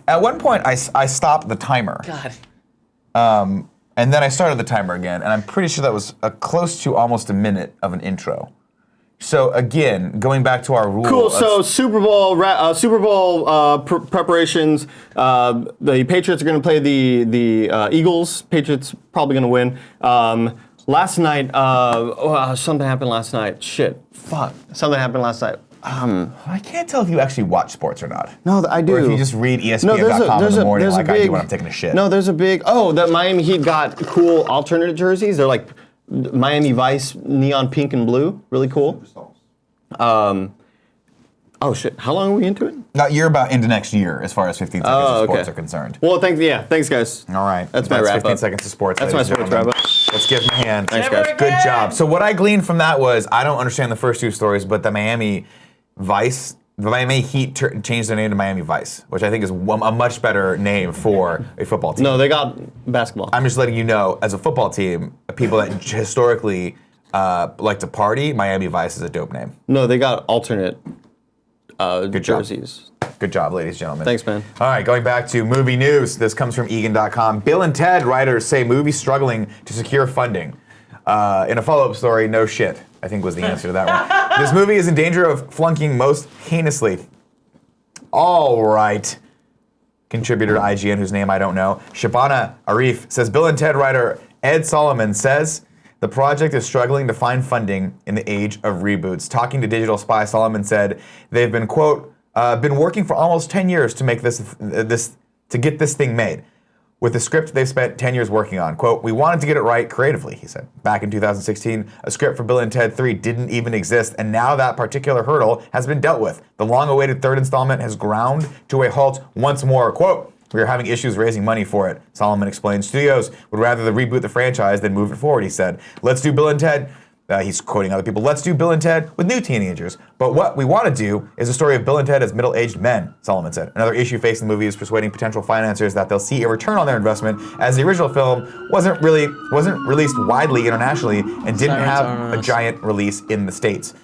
At one point, I stopped the timer. God. And then I started the timer again, and I'm pretty sure that was close to almost a minute of an intro. So again, going back to our rule. cool. So Super Bowl preparations. The Patriots are going to play the Eagles. Patriots probably going to win. Last night, something happened last night. Something happened last night. I can't tell if you actually watch sports or not. No, I do. Or if you just read ESPN.com in the morning like I do when I'm taking a shit. No, there's a big. That Miami Heat got cool alternate jerseys. They're like Miami Vice neon pink and blue. Really cool. Oh shit! How long are we into it? You're about into next year as far as 15 seconds of sports are concerned. Well, thanks guys. All right. That's my wrap 15 up. seconds of sports. That's my ladies and sports wrap gentlemen. up. Let's give him a hand. Thanks, guys. Good job. So what I gleaned from that was I don't understand the first two stories, but the Miami Heat changed their name to Miami Vice, which I think is a much better name for a football team. No, they got basketball. I'm just letting you know, as a football team, people that historically like to party, Miami Vice is a dope name. No, they got alternate Good job. jerseys. Good job, ladies and gentlemen. Thanks, man. All right, going back to movie news. This comes from Egan.com. Bill and Ted writers say movie struggling to secure funding. In a follow-up story, no shit, I think was the answer to that one. This movie is in danger of flunking most heinously. All right. Contributor to IGN, whose name I don't know. Shabana Arif says, Bill and Ted writer Ed Solomon says, the project is struggling to find funding in the age of reboots. Talking to Digital Spy, Solomon said they've been, quote, been working for almost 10 years to make to get this thing made. With the script they've spent 10 years working on. Quote, we wanted to get it right creatively, he said. Back in 2016, a script for Bill and Ted 3 didn't even exist, and now that particular hurdle has been dealt with. The long-awaited third installment has ground to a halt once more. Quote, we are having issues raising money for it. Solomon explained, studios would rather reboot the franchise than move it forward, he said. Let's do Bill and Ted. He's quoting other people. Let's do Bill and Ted with new teenagers. But what we want to do is a story of Bill and Ted as middle-aged men, Solomon said. Another issue facing the movie is persuading potential financiers that they'll see a return on their investment, as the original film wasn't released widely internationally and didn't have a giant release in the States.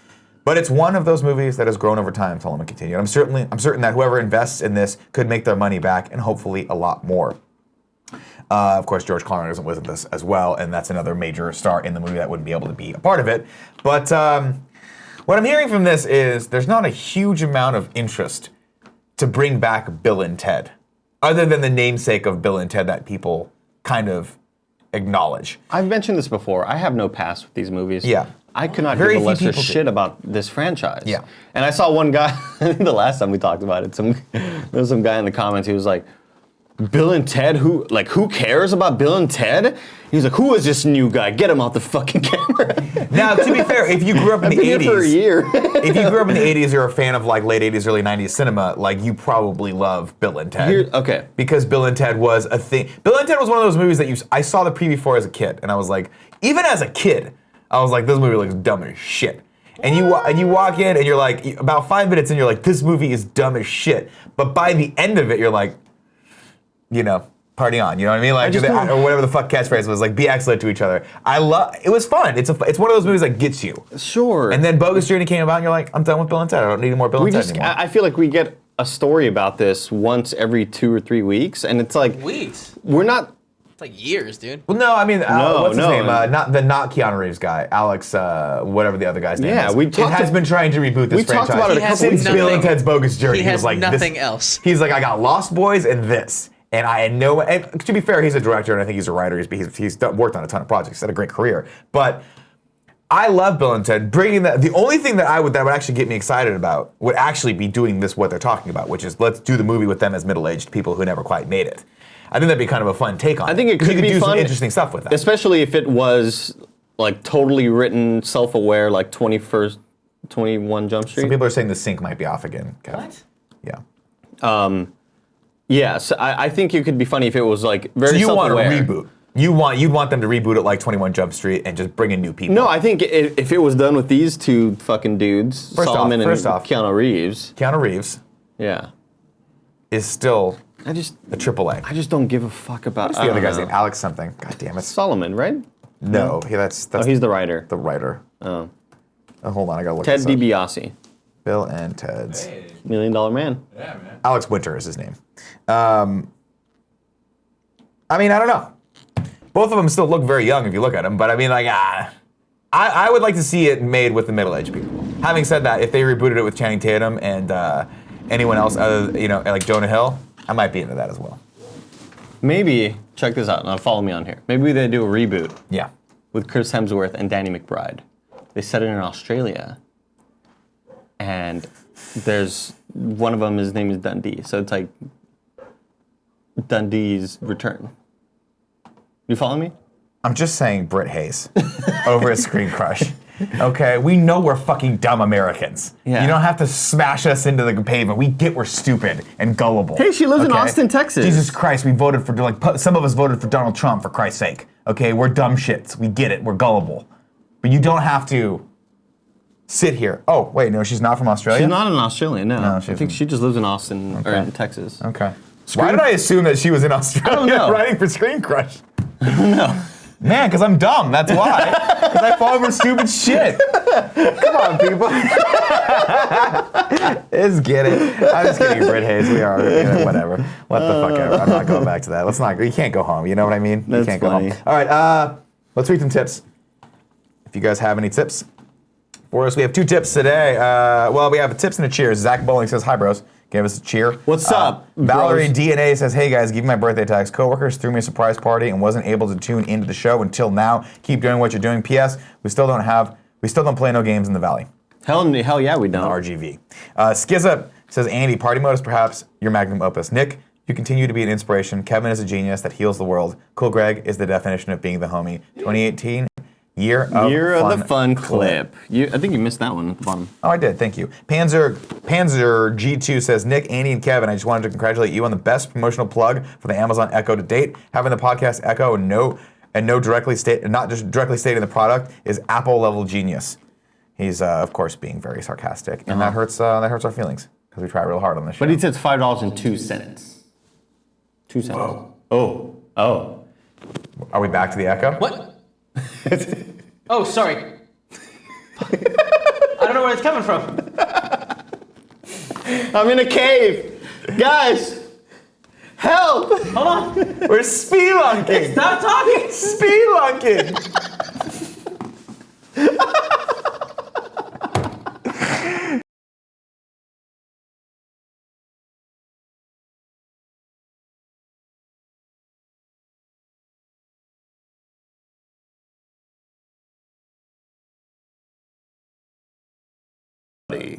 But it's one of those movies that has grown over time, Solomon continued. I'm certain that whoever invests in this could make their money back, and hopefully a lot more. Of course, George Clooney isn't with this as well, and that's another major star in the movie that wouldn't be able to be a part of it. But what I'm hearing from this is there's not a huge amount of interest to bring back Bill and Ted, other than the namesake of Bill and Ted that people kind of acknowledge. I've mentioned this before. I have no past with these movies. Yeah. I could not Very give a few lesser people do. shit about this franchise. Yeah. And I saw one guy, I think the last time we talked about it, there was some guy in the comments who was like, Bill and Ted, who cares about Bill and Ted? He was like, who is this new guy? Get him off the fucking camera. Now, to be fair, if you grew up in the 80s, for a year. if you grew up in the 80s, you're a fan of like late 80s, early 90s cinema, like you probably love Bill and Ted. Okay. Because Bill and Ted was a thing. Bill and Ted was one of those movies that I saw the preview for as a kid, and I was like, even as a kid, I was like, this movie looks dumb as shit. And you walk in and you're like, about 5 minutes in, you're like, this movie is dumb as shit. But by the end of it, you're like, party on. You know what I mean? Like, or whatever the fuck catchphrase was, like, be excellent to each other. It was fun. It's one of those movies that gets you. Sure. And then Bogus Journey came about, and you're like, I'm done with Bill and Ted. I don't need more Bill and Ted anymore. I feel like we get a story about this once every 2 or 3 weeks, and it's like weeks. We're not. It's like years, dude. Well, no, I mean, what's his name? Not Keanu Reeves guy, Alex, whatever the other guy's name is. It has been trying to reboot this franchise. We talked about it a couple since Bill and Ted's Bogus Journey. He has was like, nothing else. He's like, I got Lost Boys and this. And I had no. And to be fair, he's a director, and I think he's a writer. He's worked on a ton of projects. He's had a great career. But I love Bill and Ted. Bringing that, the only thing that would actually get me excited about would actually be doing this what they're talking about, which is let's do the movie with them as middle-aged people who never quite made it. I think that'd be kind of a fun take on it. I think it could be do fun, some interesting stuff with that, especially if it was like totally written, self-aware, like 21 Jump Street. Some people are saying the sync might be off again, Kevin. What? Yeah. Yes, I think it could be funny if it was like very so you self-aware. want a reboot. You'd want them to reboot it like 21 Jump Street and just bring in new people. No, I think if it was done with these two fucking dudes, Solomon and Keanu Reeves. Keanu Reeves. Yeah. Is still a AAA. I just don't give a fuck about. What's the other guy's name? Alex something. God damn it. Solomon, right? No, that's. Oh, he's the writer. The writer. Oh. Hold on, I gotta look. Ted DiBiase. Bill and Ted's. $1 Million Man. Yeah, man. Alex Winter is his name. I mean, I don't know. Both of them still look very young if you look at them, but I mean, like, I would like to see it made with the middle-aged people. Having said that, if they rebooted it with Channing Tatum and anyone else other, like Jonah Hill, I might be into that as well. Maybe, check this out, now follow me on here. Maybe they do a reboot. Yeah. With Chris Hemsworth and Danny McBride. They set it in Australia. And there's one of them, his name is Dundee. So it's like Dundee's return. You follow me? I'm just saying Britt Hayes over at Screen Crush. Okay, we know we're fucking dumb Americans. Yeah. You don't have to smash us into the pavement. We get we're stupid and gullible. Hey, she lives in Austin, Texas. Jesus Christ, we voted for, some of us voted for Donald Trump, for Christ's sake. Okay, we're dumb shits. We get it. We're gullible. But you don't have to sit here. Oh, wait, no, she's not from Australia? She's not in Australia, no. No, I think she just lives in Austin, or in Texas. Okay. Why did I assume that she was in Australia I don't know. writing for Screen Crush? I don't know. Man, because I'm dumb, that's why. Because I fall for stupid shit. Come on, people. Just get it. I'm just kidding, Britt Hayes. We are, whatever. What the fuck ever. I'm not going back to that. You can't go home, you know what I mean? That's you can't funny. go home. All right, let's read some tips. If you guys have any tips for us, we have 2 tips today. We have tips and a cheers. Zach Bowling says, hi, bros. Give us a cheer. What's up, Valerie bros? DNA says, hey guys, give me my birthday text. Coworkers threw me a surprise party and wasn't able to tune into the show until now. Keep doing what you're doing. P.S. We still don't play no games in the Valley. Hell yeah, we don't. RGV. Skizza says, Andy, party mode is perhaps your magnum opus. Nick, you continue to be an inspiration. Kevin is a genius that heals the world. Cool Greg is the definition of being the homie. 2018. Year of the fun clip. I think you missed that one at the bottom. Oh, I did. Thank you. Panzer G2 says, Nick, Andy, and Kevin, I just wanted to congratulate you on the best promotional plug for the Amazon Echo to date. Having the podcast Echo and not just directly stating the product is Apple level genius. He's of course being very sarcastic, and that hurts our feelings because we try real hard on this show. But he says $5.02. 2 cents. Whoa. Oh. Are we back to the Echo? What? Oh, sorry. I don't know where it's coming from. I'm in a cave. Guys, help! Hold on. We're spelunking. Stop talking. Spelunking.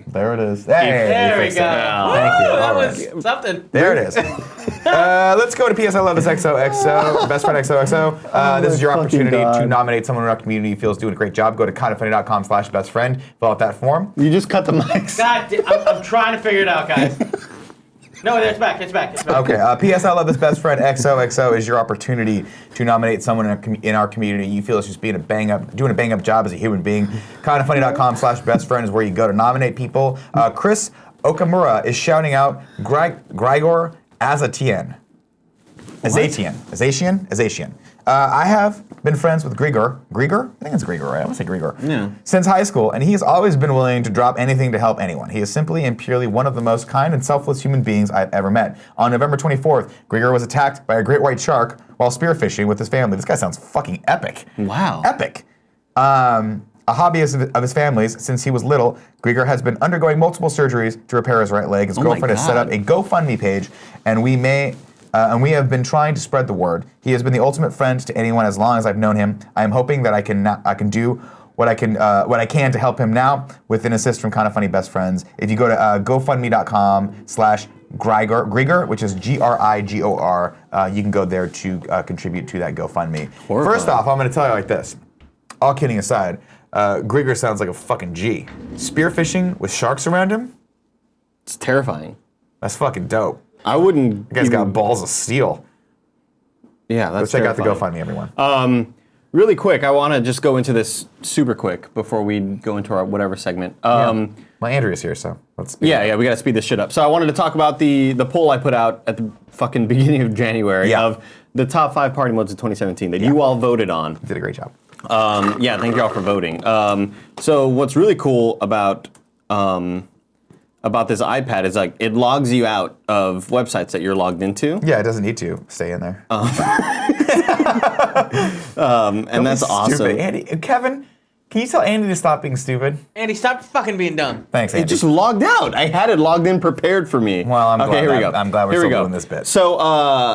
There it is. Hey, there we go. Thank you. That All was right. something. There it is. Let's go to PS I Love This XOXO, Best Friend XOXO. This is your opportunity to nominate someone in our community you feel is doing a great job. Go to kindoffunny.com/bestfriend. Fill out that form. You just cut the mics. God, I'm trying to figure it out, guys. No, it's back. Okay. PS I Love This Best Friend XOXO is your opportunity to nominate someone in our community you feel is just doing a bang up job as a human being. kindoffunny.com/bestfriend is where you go to nominate people. Chris Okamura is shouting out Grigor Azatian. Azatian. I have been friends with Grigor. I think it's Grigor, right? I want to say Grigor. Yeah. Since high school, and he's always been willing to drop anything to help anyone. He is simply and purely one of the most kind and selfless human beings I've ever met. On November 24th, Grigor was attacked by a great white shark while spearfishing with his family. This guy sounds fucking epic. Wow. Epic. A hobby of his family's since he was little, Grigor has been undergoing multiple surgeries to repair his right leg. His girlfriend has set up a GoFundMe page, and we have been trying to spread the word. He has been the ultimate friend to anyone as long as I've known him. I am hoping that I can do what I can to help him now with an assist from Kind of Funny Best Friends. If you go to GoFundMe.com/Grigor, which is Grigor, you can go there to contribute to that GoFundMe. Horrifying. First off, I'm going to tell you like this. All kidding aside, Grigor sounds like a fucking G. Spearfishing with sharks around him? It's terrifying. That's fucking dope. I wouldn't. That guy's got balls of steel. Yeah, that's Go check terrifying. out the GoFundMe, everyone. Really quick, I want to just go into this super quick before we go into our whatever segment. Well, Andrea's here, so let's speed it up. We got to speed this shit up. So I wanted to talk about the poll I put out at the fucking beginning of January of the top 5 party modes of 2017 that you all voted on. You did a great job. Thank you all for voting. So what's really cool about this iPad is like it logs you out of websites that you're logged into. Yeah, it doesn't need to stay in there. And that's awesome. Stupid. Andy, Kevin, can you tell Andy to stop being stupid? Andy, stop fucking being dumb. Thanks, Andy. It just logged out. I had it logged in prepared for me. Well, I'm glad. Here we go. I'm glad we're Here we still go. doing this bit. So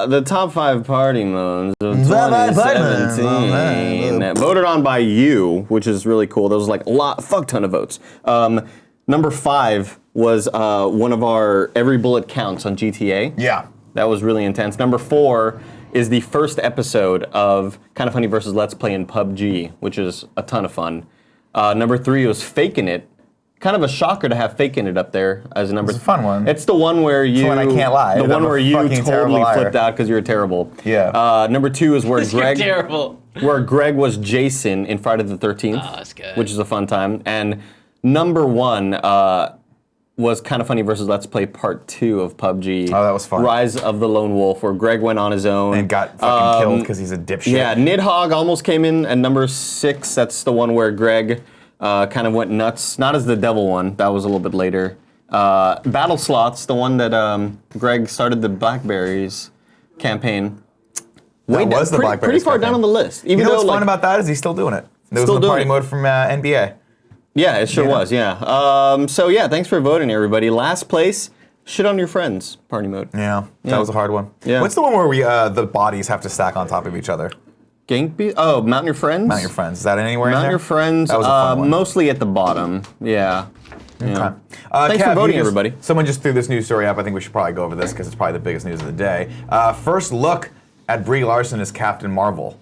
the top 5 party modes of 2017 voted on by you, which is really cool. There was like fuck ton of votes. Number 5 was one of our Every Bullet Counts on GTA. Yeah. That was really intense. Number 4 is the first episode of Kind of Funny versus Let's Play in PUBG, which is a ton of fun. Number 3 was Faking It. Kind of a shocker to have Faking It up there as a number. It's a fun one. It's the one where you. It's the one I can't lie. The one where you fucking terrible totally liar. flipped out because you were terrible. Yeah. Number 2 is where You're terrible. where Greg was Jason in Friday the 13th. Oh, that's good. Which is a fun time. And number 1 was Kind of Funny versus Let's Play Part 2 of PUBG. Oh, that was fun. Rise of the Lone Wolf, where Greg went on his own. And got fucking killed because he's a dipshit. Yeah, Nidhogg almost came in at number 6. That's the one where Greg kind of went nuts. Not as the devil one. That was a little bit later. Battle Slots, the one that Greg started the Blackberries campaign. That was the Blackberries pretty far campaign. down on the list. You know what's fun about that is he's still doing it. There was Still the doing party it. mode from NBA. Yeah, it sure was, yeah. Thanks for voting, everybody. Last place, shit on your friends, party mode. Yeah, that was a hard one. Yeah. What's the one where we the bodies have to stack on top of each other? Mount Your Friends? Mount Your Friends. Is that anywhere in Mount there? Your Friends, That was a fun one. mostly at the bottom, yeah. Okay. Thanks for voting, everybody. Someone just threw this news story up. I think we should probably go over this because it's probably the biggest news of the day. First look at Brie Larson as Captain Marvel.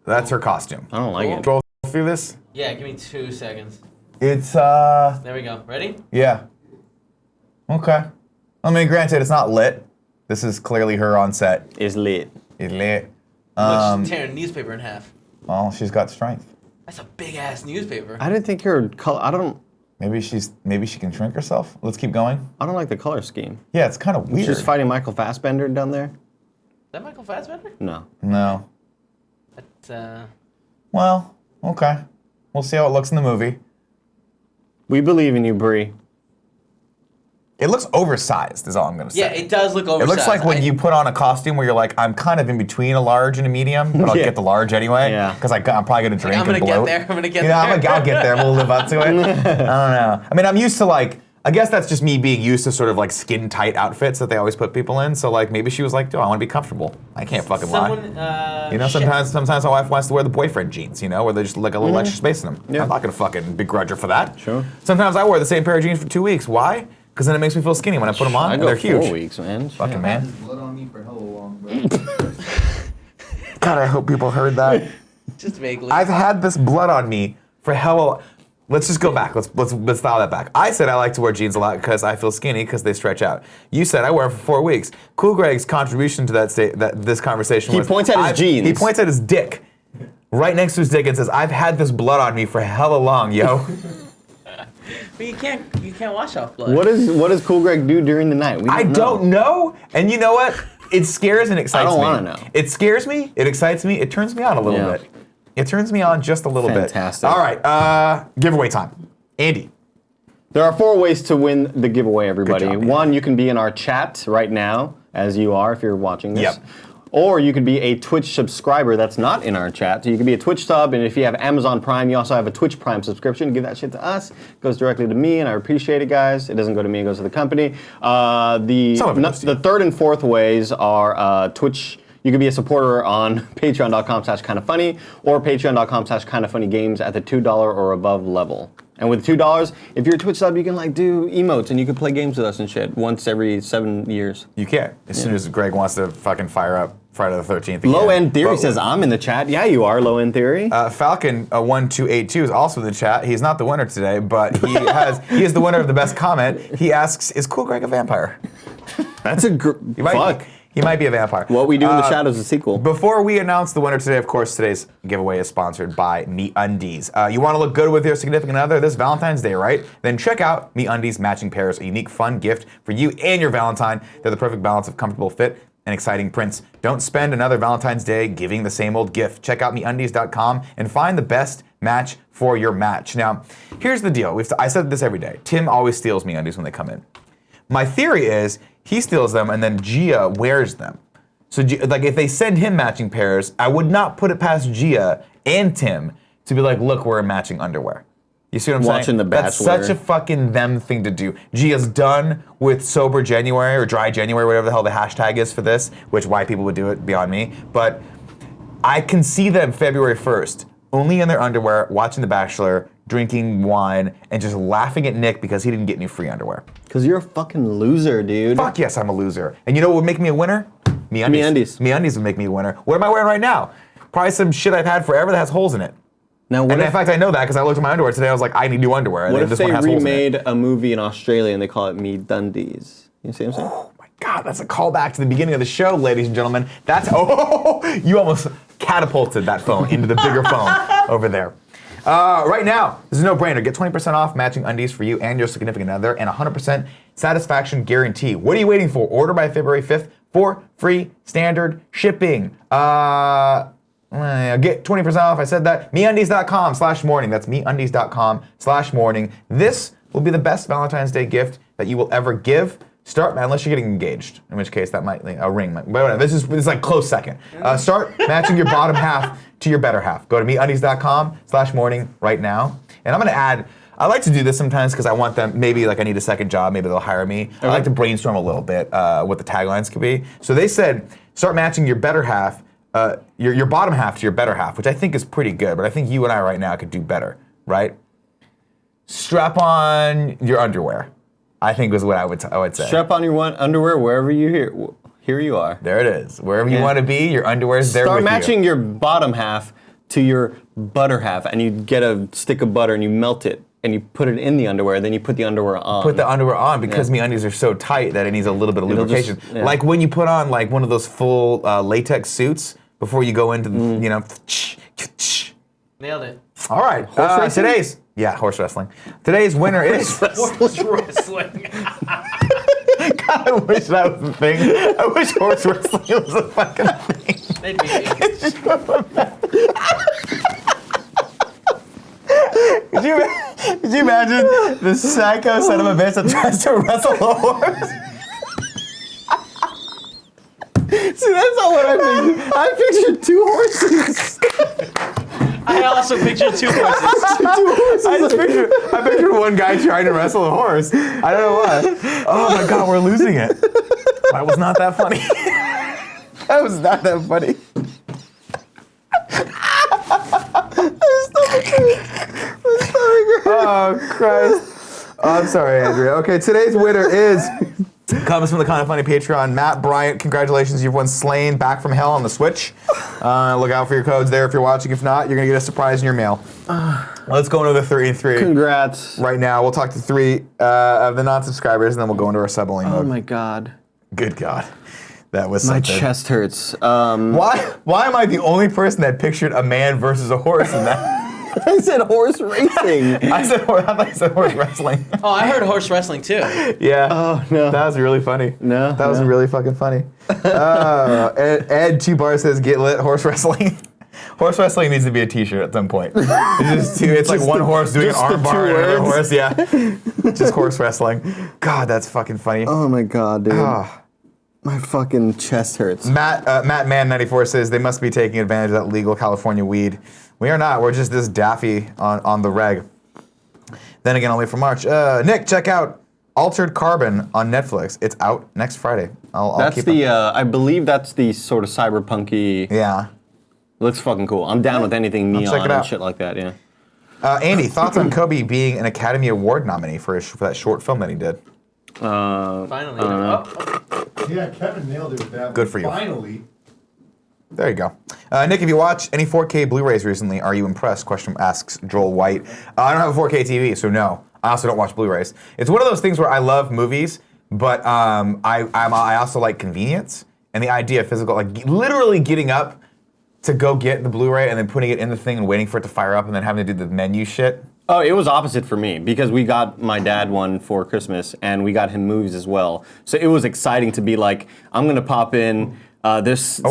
That's her costume. I don't like it. Roll through this. Yeah, give me 2 seconds. It's There we go. Ready? yeah. Okay. I mean, granted, it's not lit. This is clearly her on set. It's lit. It's lit. Look, she's tearing a newspaper in half. Well, she's got strength. That's a big ass newspaper. I didn't think her color. I don't Maybe she can shrink herself. Let's keep going. like the color scheme. Yeah, it's kind of weird. She's fighting Michael Fassbender down there. Is that Michael Fassbender? No. No. That's Well, okay. We'll see how it looks in the movie. We believe in you, Brie. It looks oversized, is all I'm gonna say. yeah, it does look oversized. It looks like when you put on a costume where you're like, I'm kind of in between a large and a medium, but I'll Yeah. get the large anyway. Yeah. Because I'm probably gonna drink I'm gonna and get bloat. there. I'm gonna get You know, there. I'll get there. We'll live up to it. I don't know. I mean, I'm used to like. I guess that's just me being used to sort of like skin tight outfits that they always put people in. So like maybe she was like, "Dude, I want to be comfortable. I can't fucking lie." You know, sometimes my wife wants to wear the boyfriend jeans. You know, where they just like a little extra space in them. Yeah. I'm not gonna fucking begrudge her for that. Sure. Sometimes I wear the same pair of jeans for 2 weeks. Why? Because then it makes me feel skinny when I put them on. I And go they're huge. 4 weeks, man. Fucking man. Blood on me for hella long, bro. God, I hope people heard that. Just vaguely. I've had this blood on me for hella. Let's just go back. Let's dial that back. I said I like to wear jeans a lot because I feel skinny because they stretch out. You said I wear them for 4 weeks. Cool Greg's contribution to this conversation was He points at his jeans. He points at his dick, right next to his dick, and says, "I've had this blood on me for hella long, yo." But you can't wash off blood. What does Cool Greg do during the night? I don't know. And you know what? It scares and excites me. I don't want to know. It scares me. It excites me. It turns me on a little bit. It turns me on just a little bit. Fantastic. All right, giveaway time. Andy. There are 4 ways to win the giveaway, everybody. Good job, One, you can be in our chat right now, as you are if you're watching this. Yep. Or you could be a Twitch subscriber that's not in our chat. So you can be a Twitch sub, and if you have Amazon Prime, you also have a Twitch Prime subscription. Give that shit to us. It goes directly to me, and I appreciate it, guys. It doesn't go to me, it goes to the company. The third and fourth ways are Twitch. You can be a supporter on patreon.com/kindafunny or patreon.com/kindafunnygames at the $2 or above level. And with $2, if you're a Twitch sub, you can do emotes and you can play games with us and shit once every 7 years. You can. As soon as Greg wants to fucking fire up Friday the 13th. Low End Theory says, I'm in the chat. Yeah, you are, Low End Theory. Falcon1282 is also in the chat. He's not the winner today, but he is the winner of the best comment. He asks, is Cool Greg a vampire? That's a fuck. He might be a vampire. What We Do in the Shadows, a sequel. Before we announce the winner today, of course, today's giveaway is sponsored by MeUndies. You want to look good with your significant other this Valentine's Day, right? Then check out MeUndies Matching Pairs, a unique, fun gift for you and your Valentine. They're the perfect balance of comfortable fit and exciting prints. Don't spend another Valentine's Day giving the same old gift. Check out MeUndies.com and find the best match for your match. Now, here's the deal. I said this every day. Tim always steals MeUndies when they come in. My theory is he steals them and then Gia wears them. So if they send him matching pairs, I would not put it past Gia and Tim to be like, look, we're in matching underwear. You see what I'm saying? Watching The Bachelor. That's such a fucking them thing to do. Gia's done with Sober January or Dry January, whatever the hell the hashtag is for this, which why people would do it beyond me. But I can see them February 1st, only in their underwear, watching The Bachelor, drinking wine, and just laughing at Nick because he didn't get any free underwear. Because you're a fucking loser, dude. Fuck yes, I'm a loser. And you know what would make me a winner? MeUndies. MeUndies would make me a winner. What am I wearing right now? Probably some shit I've had forever that has holes in it. Now, in fact, I know that because I looked at my underwear today. I was like, I need new underwear. What if they remade a movie in Australia and they call it Me Dundies? You see what I'm saying? Oh my God, that's a callback to the beginning of the show, ladies and gentlemen. You almost catapulted that phone into the bigger phone over there. Right now, this is a no-brainer. Get 20% off matching undies for you and your significant other and 100% satisfaction guarantee. What are you waiting for? Order by February 5th for free standard shipping. Get 20% off. I said that. MeUndies.com/morning. That's MeUndies.com/morning. This will be the best Valentine's Day gift that you will ever give. Start, unless you're getting engaged, in which case that might, a ring might, but whatever, this is like close second. Start matching your bottom half to your better half. Go to MeUndies.com/morning right now. And I'm gonna add, I like to do this sometimes because I want them, maybe I need a second job, maybe they'll hire me. I like to brainstorm a little bit what the taglines could be. So they said, start matching your better half, your bottom half to your better half, which I think is pretty good, but I think you and I right now could do better, right? Strap on your underwear, I think was what I would say. Strap on your underwear wherever you hear. Here you are. There it is. Wherever you want to be, your underwear's there with you. Start matching your bottom half to your butter half, and you get a stick of butter and you melt it, and you put it in the underwear, then you put the underwear on. Put the underwear on because MeUndies are so tight that it needs a little bit of lubrication. Like when you put on one of those full latex suits before you go into, Nailed it. All right. Horse wrestling. Today's winner is... Horse wrestling. God, I wish that was the thing. I wish horse wrestling was a fucking thing. They'd be Could you imagine the psycho son of a bitch that tries to wrestle a horse? See, that's not what I pictured. I pictured 2 horses. I also pictured 2 horses. I pictured one guy trying to wrestle a horse. I don't know why. Oh my God, we're losing it. That was not that funny. That was not that funny. Oh Christ. I'm sorry, Andrea. Okay, today's winner comes from the Kind of Funny Patreon. Matt Bryant, congratulations. You've won Slain Back from Hell on the Switch. Look out for your codes there if you're watching. If not, you're going to get a surprise in your mail. Let's go into the 3 and 3. Congrats. Right now, we'll talk to 3 of the non-subscribers, and then we'll go into our sub-only mode. Oh my God. Good God. That was My something. chest hurts. Why am I the only person that pictured a man versus a horse in that? I said horse racing. I thought you said horse wrestling. Oh, I heard horse wrestling too. Yeah. Oh, no. That was really funny. No. That was really fucking funny. Ed T-Bar says, get lit, horse wrestling. Horse wrestling needs to be a t-shirt at some point. It's like one horse doing an arm bar and another horse. Yeah. Just horse wrestling. God, that's fucking funny. Oh my God, dude. My fucking chest hurts. Matt Man94 says, they must be taking advantage of that legal California weed. We are not. We're just this daffy on the reg. Then again, only for March. Nick, check out Altered Carbon on Netflix. It's out next Friday. That's the, I believe that's the sort of cyberpunky. Yeah. Looks fucking cool. I'm down with anything neon and shit like that, yeah. Andy, thoughts on Kobe being an Academy Award nominee for that short film that he did? Finally. Yeah, Kevin nailed it with that. Good for you. Finally. There you go. Nick, have you watched any 4K Blu-rays recently? Are you impressed? Asks Joel White. I don't have a 4K TV, so no. I also don't watch Blu-rays. It's one of those things where I love movies, but I also like convenience and the idea of physical, like literally getting up to go get the Blu-ray and then putting it in the thing and waiting for it to fire up and then having to do the menu shit. Oh, it was opposite for me because we got my dad one for Christmas and we got him movies as well. So it was exciting to be like, I'm gonna pop in. There's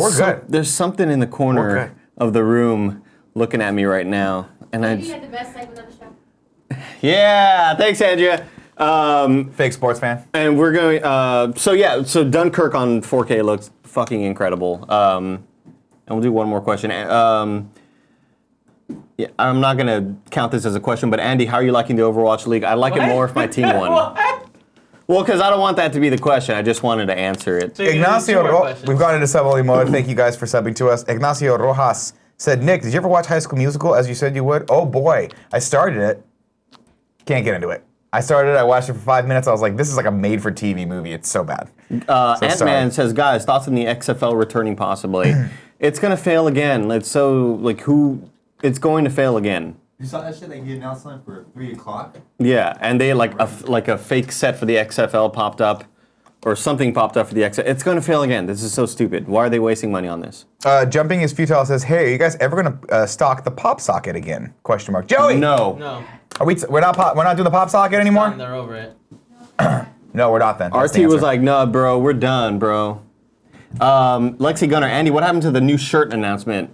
something in the corner of the room looking at me right now, and You had the best segment of the show. Yeah, thanks, Andrea. Fake sports fan. And we're going. So Dunkirk on 4K looks fucking incredible. And we'll do one more question. Yeah, I'm not gonna count this as a question, but Andy, how are you liking the Overwatch League? I'd like it more if my team won. Well, because I don't want that to be the question. I just wanted to answer it. So Ignacio, we've gone into sub-only mode. Thank you guys for subbing to us. Ignacio Rojas said, Nick, did you ever watch High School Musical as you said you would? Oh boy, I started it. Can't get into it. I watched it for 5 minutes. I was like, this is like a made-for-TV movie. It's so bad. Ant-Man says, guys, thoughts on the XFL returning possibly? It's going to fail again. It's so, it's going to fail again. You saw that shit that he announced on for 3 o'clock? Yeah, and they a fake set for the XFL popped up, or something popped up for the XFL. It's going to fail again. This is so stupid. Why are they wasting money on this? Jumping is futile says, hey, are you guys ever going to stock the pop socket again? Question mark. Joey! No. We're not doing the pop socket anymore? Done, they're over it. No, we're not then. That's RT the was answer. like, no, bro, we're done, bro. Lexi Gunner, Andy, what happened to the new shirt announcement?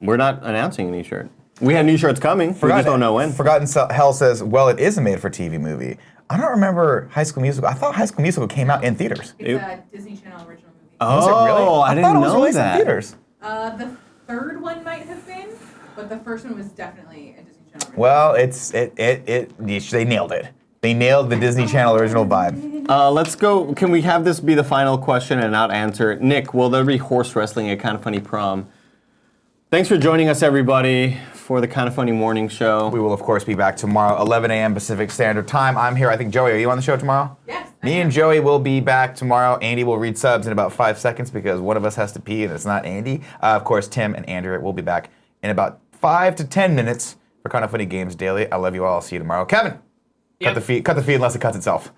We're not announcing a new shirt. We have new shirts coming. We just don't know when. Forgotten Hell says, well, it is a made-for-TV movie. I don't remember High School Musical. I thought High School Musical came out in theaters. It's a Disney Channel original movie. Was it really? I didn't thought it was know released that. in theaters. The third one might have been, but the first one was definitely a Disney Channel original. Well, they nailed it. They nailed the Disney Channel original vibe. Let's go. Can we have this be the final question and not answer it? Nick, will there be horse wrestling at Kind of Funny Prom? Thanks for joining us, everybody, for the Kind of Funny morning show. We will, of course, be back tomorrow, 11 a.m. Pacific Standard Time. I'm here. I think, Joey, are you on the show tomorrow? Yes. Me and Joey will be back tomorrow. Andy will read subs in about 5 seconds because one of us has to pee and it's not Andy. Of course, Tim and Andrea will be back in about 5 to 10 minutes for Kind of Funny Games Daily. I love you all. I'll see you tomorrow. Kevin, cut the feed unless it cuts itself.